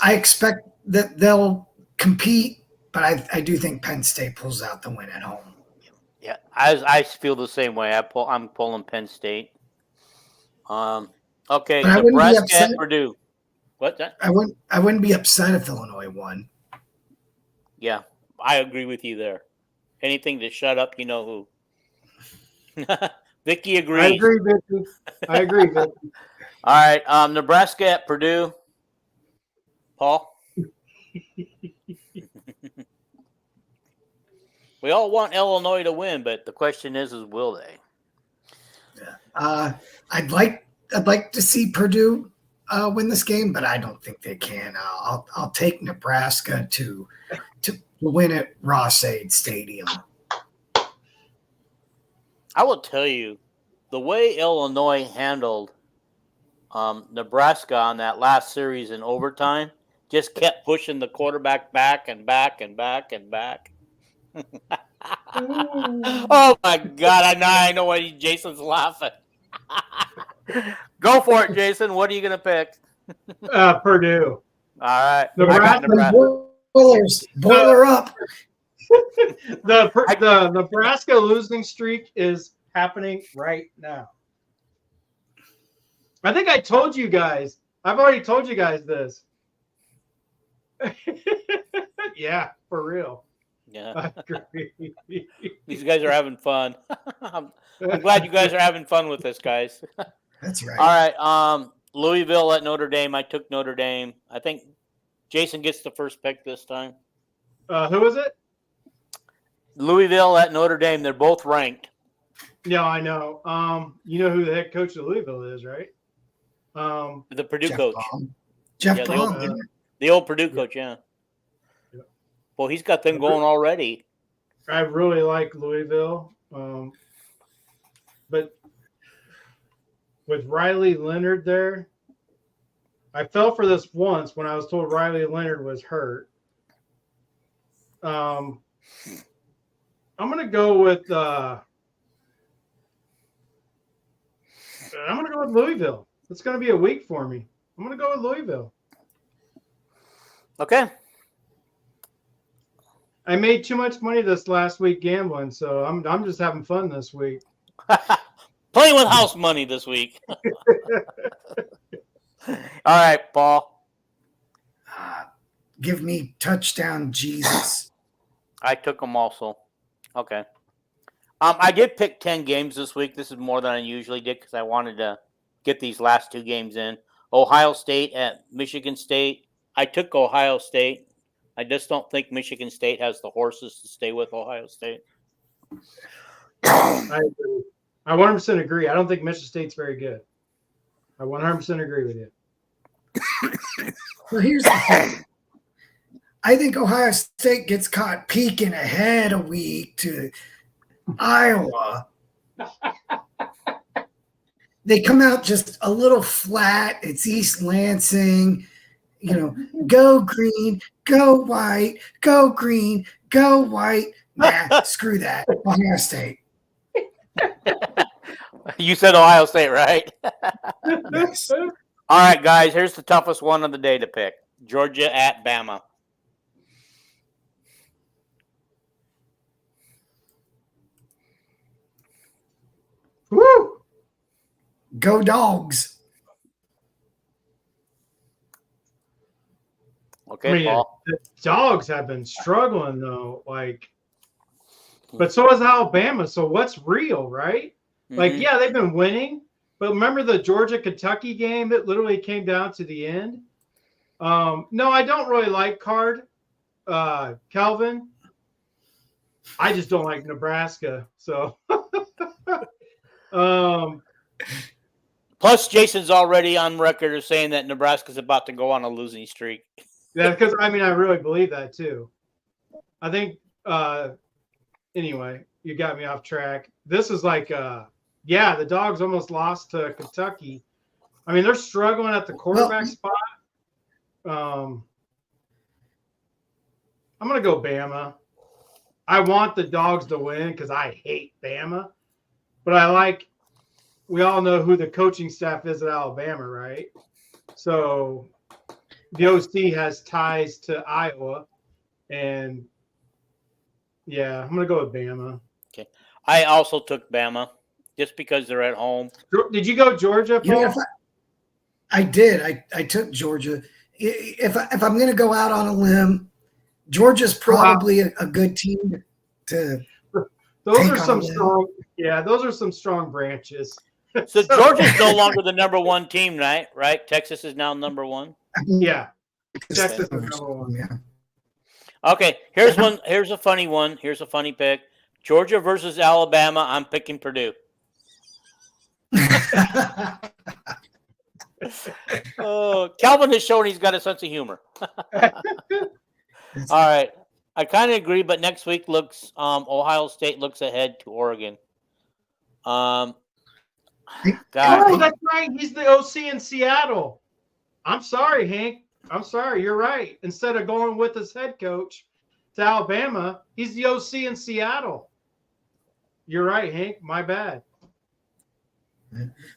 expect that they'll compete, but I do think Penn State pulls out the win at home. Yeah, I feel the same way. I'm pulling Penn State. Okay, Nebraska at Purdue. What's that? I wouldn't be upset if Illinois won. Yeah, I agree with you there. Anything to shut up, you know who. Vicky agrees. I agree, Vicky. All right, Nebraska at Purdue. Paul? We all want Illinois to win, but the question is will they? Yeah. I'd like to see Purdue win this game, but I don't think they can. I'll take Nebraska to win at Ross-Ade Stadium. I will tell you, the way Illinois handled Nebraska on that last series in overtime just kept pushing the quarterback back and back and back and back. Oh my God! I know why Jason's laughing. Go for it, Jason. What are you gonna pick? Purdue. All right, Nebraska. Boiler up. The Nebraska losing streak is happening right now. I think I told you guys. I've already told you guys this. Yeah, for real. Yeah, I agree. These guys are having fun. I'm glad you guys are having fun with this, guys. That's right. All right, Louisville at Notre Dame. I took Notre Dame. I think Jason gets the first pick this time. Who is it? Louisville at Notre Dame. They're both ranked. Yeah, I know. You know who the head coach of Louisville is, right? The Purdue coach. Jeff Brom. The old Purdue coach, yeah. Well, he's got them going already. I really like Louisville, but with Riley Leonard there. I fell for this once when I was told Riley Leonard was hurt. I'm gonna go with Louisville. It's gonna be a week for me. I'm gonna go with Louisville. Okay. I made too much money this last week gambling, so I'm just having fun this week. Playing with house money this week. All right, Paul. Give me touchdown, Jesus. I took them also. Okay. I did pick 10 games this week. This is more than I usually did because I wanted to get these last 2 games in. Ohio State at Michigan State. I took Ohio State. I just don't think Michigan State has the horses to stay with Ohio State. I agree. I 100% agree. I don't think Michigan State's very good. I 100% agree with you. Well, here's the thing. I think Ohio State gets caught peeking ahead a week to Iowa. They come out just a little flat. It's East Lansing. Go green, go white, go green, go white. Nah, screw that. Ohio State. You said Ohio State, right? Yes. All right, guys. Here's the toughest one of the day to pick. Georgia at Bama. Woo! Go Dogs. Okay, Paul. The Dogs have been struggling though, but so has Alabama. So what's real, right? Mm-hmm. Yeah, they've been winning, but remember the Georgia-Kentucky game? It literally came down to the end. No, I don't really like Calvin. I just don't like Nebraska. So, plus, Jason's already on record as saying that Nebraska's about to go on a losing streak. Yeah, because I really believe that too. I think. Anyway, you got me off track. This is the Dogs almost lost to Kentucky. I mean, they're struggling at the quarterback spot. I'm gonna go Bama. I want the Dogs to win because I hate Bama, but we all know who the coaching staff is at Alabama, right? So the OC has ties to Iowa, and yeah, I'm gonna go with Bama. Okay, I also took Bama just because they're at home. Did you go Georgia, Paul? I did. I took Georgia. If I'm going to go out on a limb, Georgia's probably a good team to. Those are some strong. Yeah, those are some strong branches. So Georgia's no longer the number 1 team, right? Right? Texas is now number 1. Yeah, Texas is number 1. Yeah. Okay, here's one. Here's a funny one. Here's a funny pick. Georgia versus Alabama. I'm picking Purdue. Calvin has shown he's got a sense of humor. All right. I kind of agree, but next week looks Ohio State looks ahead to Oregon. God. Oh, that's right. He's the OC in Seattle. I'm sorry, Hank. I'm sorry. You're right. Instead of going with his head coach to Alabama, he's the OC in Seattle. You're right, Hank. My bad.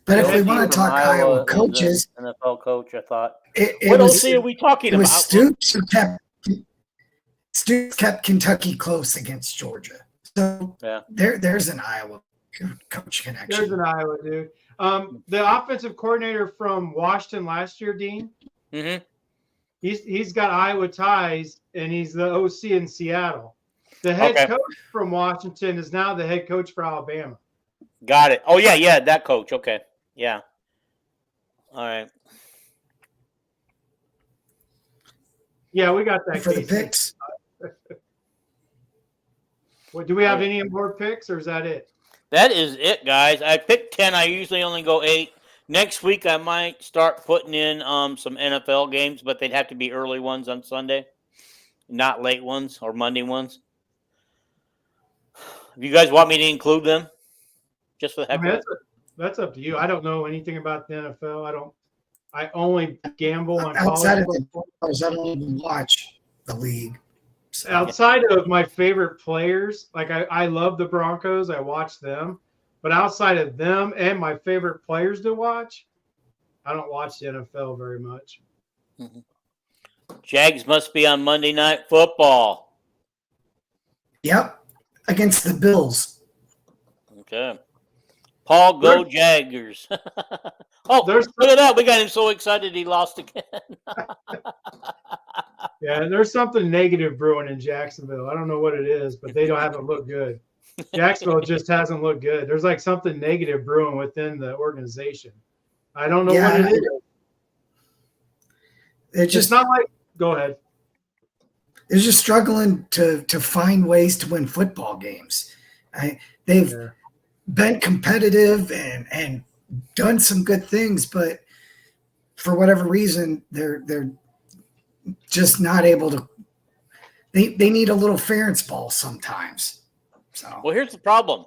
But if we want to talk Iowa coaches, NFL coach, I thought. What OC are we talking about? Stoops who kept Kentucky close against Georgia. So there's an Iowa coach connection. There's an Iowa dude. The offensive coordinator from Washington last year, Dean. Mm-hmm. He's got Iowa ties, and he's the OC in Seattle. The head coach from Washington is now the head coach for Alabama. Got it. Oh, yeah, that coach. Okay. Yeah. All right. Yeah, we got that for the picks. Do we have any more picks, or is that it? That is it, guys. I picked 10. I usually only go 8. Next week, I might start putting in some NFL games, but they'd have to be early ones on Sunday, not late ones or Monday ones. If you guys want me to include them, just for the heck of it. That's up to you. I don't know anything about the NFL. I only gamble on Outside college of the football. pros, I don't even watch the league. So, Outside of my favorite players, like I love the Broncos. I watch them. But outside of them and my favorite players to watch, I don't watch the NFL very much. Jags must be on Monday Night Football. yep, against the Bills. Okay. Paul, go Jaggers. Oh, There's look at that. We got him so excited he lost again. Yeah, there's something negative brewing in Jacksonville. I don't know what it is, but they haven't looked good. Jacksonville just hasn't looked good. There's like something negative brewing within the organization. I don't know what it is. It's just not like. Go ahead. They're just struggling to find ways to win football games. They've been competitive and done some good things, but for whatever reason, they're just not able to. They need a little ference ball sometimes. So well, here's the problem.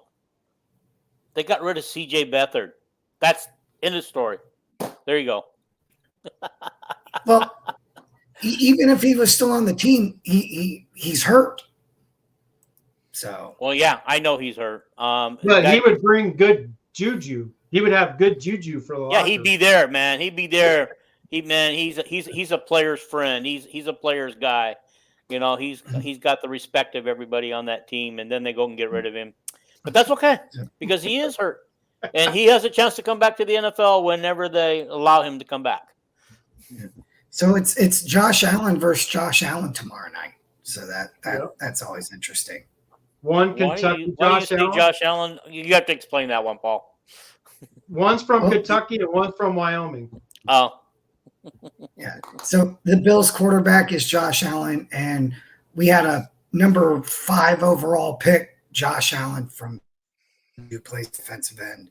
They got rid of C.J. Beathard. That's in the story. There you go. Well, even if he was still on the team, he's hurt. So well, yeah, I know he's hurt. But he would bring good juju. He would have good juju for the locker. Yeah, he'd be there, man. He'd be there. He's a player's friend. He's a player's guy. You know, he's got the respect of everybody on that team, and then they go and get rid of him. But that's okay because he is hurt, and he has a chance to come back to the NFL whenever they allow him to come back. So it's Josh Allen versus Josh Allen tomorrow night. So that's always interesting. One Kentucky Josh Allen. You have to explain that one, Paul. One's from Kentucky and one's from Wyoming. Oh. Yeah. So the Bills quarterback is Josh Allen, and we had a number 5 overall pick, Josh Allen, who plays defensive end.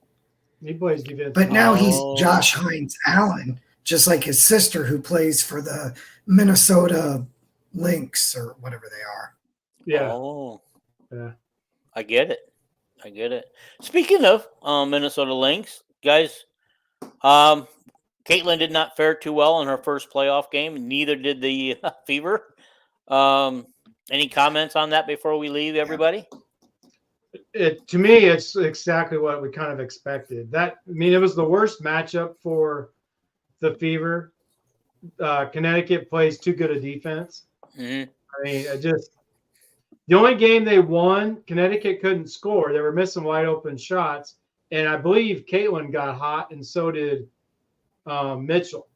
He plays defensive. But now he's Josh Hines Allen, just like his sister who plays for the Minnesota Lynx or whatever they are. Yeah. Oh. Yeah. I get it. Speaking of Minnesota Lynx, guys, Caitlin did not fare too well in her first playoff game. Neither did the Fever. Any comments on that before we leave, everybody? To me, it's exactly what we kind of expected. It was the worst matchup for the Fever. Connecticut plays too good a defense. Mm-hmm. I mean, the only game they won, Connecticut couldn't score. They were missing wide open shots, and I believe Caitlin got hot, and so did Mitchell.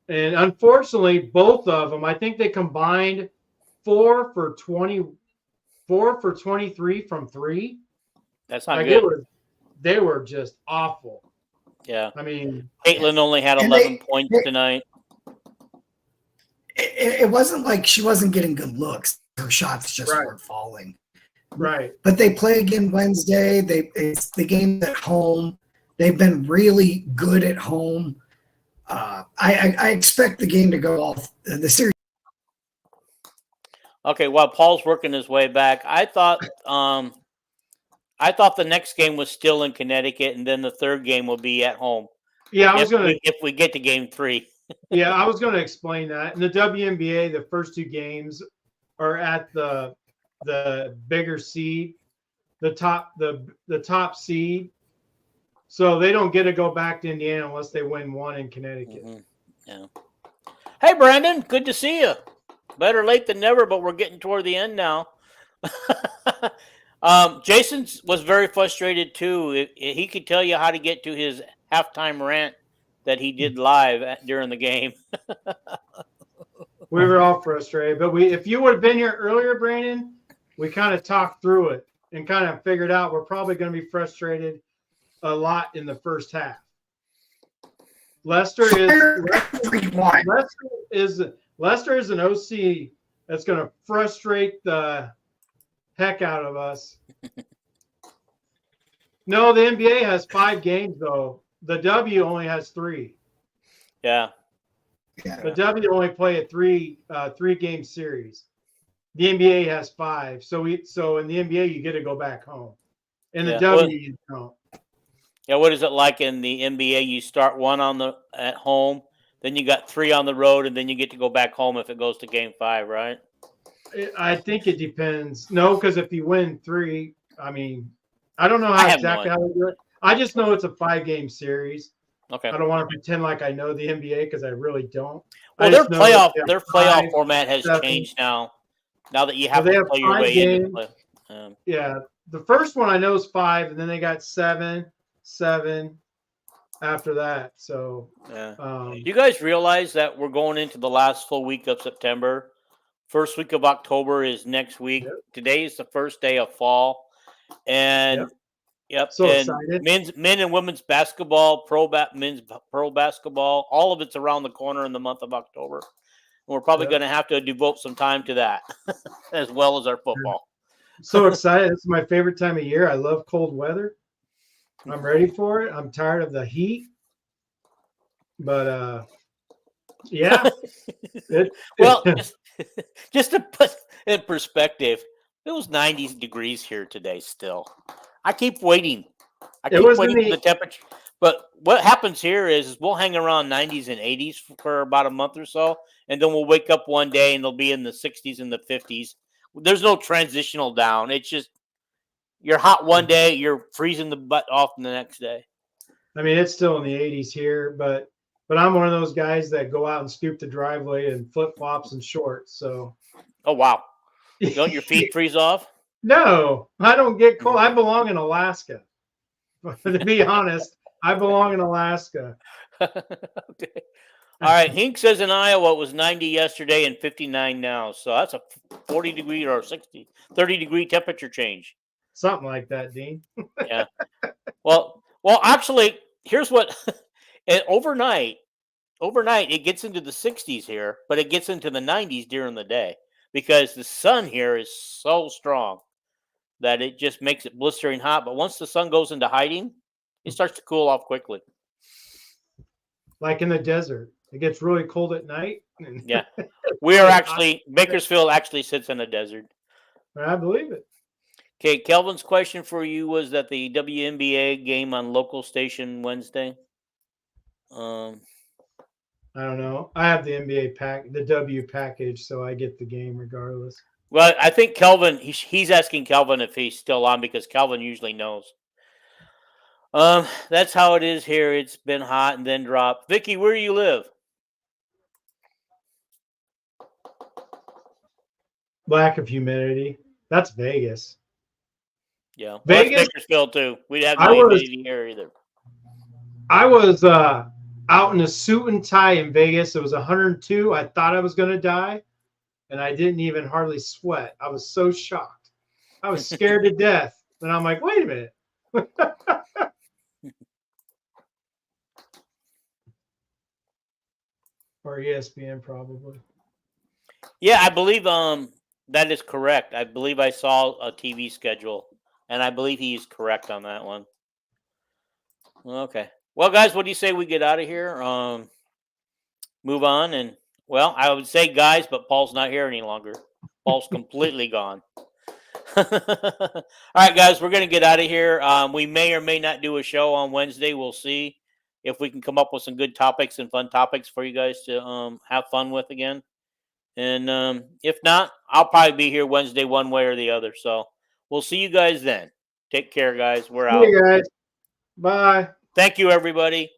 And unfortunately, both of them, I think they combined 4 for 23 from 3. That's not good. They were just awful. Yeah. I mean, Caitlin only had 11 points tonight. It wasn't like she wasn't getting good looks. Her shots just weren't falling. Right. But they play again Wednesday. It's the game at home. They've been really good at home. I expect the game to go off the series. Okay, while Paul's working his way back, I thought the next game was still in Connecticut, and then the third game will be at home. Yeah, if we get to game 3. Yeah, I was going to explain that. In the WNBA, the first 2 games are at the bigger seed, the top seed. So they don't get to go back to Indiana unless they win 1 in Connecticut. Mm-hmm. Yeah. Hey, Brandon, good to see you. Better late than never, but we're getting toward the end now. Jason was very frustrated too. He could tell you how to get to his halftime rant that he did live during the game. We were all frustrated, but if you would have been here earlier, Brandon, we kind of talked through it and kind of figured out we're probably going to be frustrated a lot in the first half. Leicester is an OC that's going to frustrate the heck out of us. No, the NBA has 5 games though. The W only has 3. Yeah. The W only play a 3-game series. The NBA has 5. So in the NBA you get to go back home. In the W you don't. Yeah, what is it like in the NBA? You start one at home, then you got 3 on the road, and then you get to go back home if it goes to Game 5, right? I think it depends. No, because if you win 3, I mean, I don't know I how have no exactly idea. how they do it. I just know it's a 5-game series. Okay. I don't want to pretend like I know the NBA because I really don't. Well, I just know their playoff 5, format has 7. changed now. Now that you Well, have they to have play your 5 way into the games. play. Um, Yeah, the first one I know is 5, and then they got 7, 7 after that. So, yeah. Do you guys realize that we're going into the last full week of September? First week of October is next week. Yep. Today is the first day of fall, and yep, So and excited. men and women's basketball, men's pro basketball, all of it's around the corner in the month of October. And we're probably Yep. going to have to devote some time to that, as well as our football. So excited. It's my favorite time of year. I love cold weather. I'm ready for it. I'm tired of the heat. But yeah. Well, just to put in perspective, it was 90 degrees here today still. I keep waiting. I It keep was in waiting for the the temperature. But what happens here is we'll hang around 90s and 80s for about a month or so, and then we'll wake up one day and they'll be in the 60s and the 50s. There's no transitional down. It's just you're hot one day, you're freezing the butt off the next day. I mean, it's still in the 80s here, but I'm one of those guys that go out and scoop the driveway in flip flops and shorts. So Oh wow. Don't your feet freeze off? no, I don't get cold. I belong in Alaska. To be honest, I belong in Alaska. Okay. All right. Hink says in Iowa it was 90 yesterday and 59 now. So that's a 40 degree or 30-degree temperature change. Something like that, Dean. Yeah. Well, actually, here's what overnight it gets into the 60s here, but it gets into the 90s during the day because the sun here is so strong that it just makes it blistering hot. But once the sun goes into hiding, it starts to cool off quickly. Like in the desert, it gets really cold at night. Yeah. We are actually, Bakersfield actually sits in a desert. I believe it. Okay, Kelvin's question for you was that the WNBA game on local station Wednesday. I don't know. I have the NBA pack, the W package, so I get the game regardless. Well, I think Kelvin, he's asking Kelvin if he's still on because Kelvin usually knows. That's how it is here. It's been hot and then dropped. Vicky, where do you live? Lack of humidity. That's Vegas. Yeah, well, Vegas. That's Bakersfield too. We'd have no humidity here either. I was out in a suit and tie in Vegas. It was 102. I thought I was going to die, and I didn't even hardly sweat. I was so shocked. I was scared to death. And I'm like, wait a minute. Or ESPN probably. Yeah, I believe that is correct. I believe I saw a TV schedule, and I believe he is correct on that one. Okay. Well, guys, what do you say we get out of here? Move on, and well, I would say guys, but Paul's not here any longer. Paul's completely gone. All right, guys, we're gonna get out of here. We may or may not do a show on Wednesday. We'll see if we can come up with some good topics and fun topics for you guys to have fun with again. And if not, I'll probably be here Wednesday one way or the other. So we'll see you guys then. Take care, guys. We're out. See you guys. Bye. Thank you, everybody.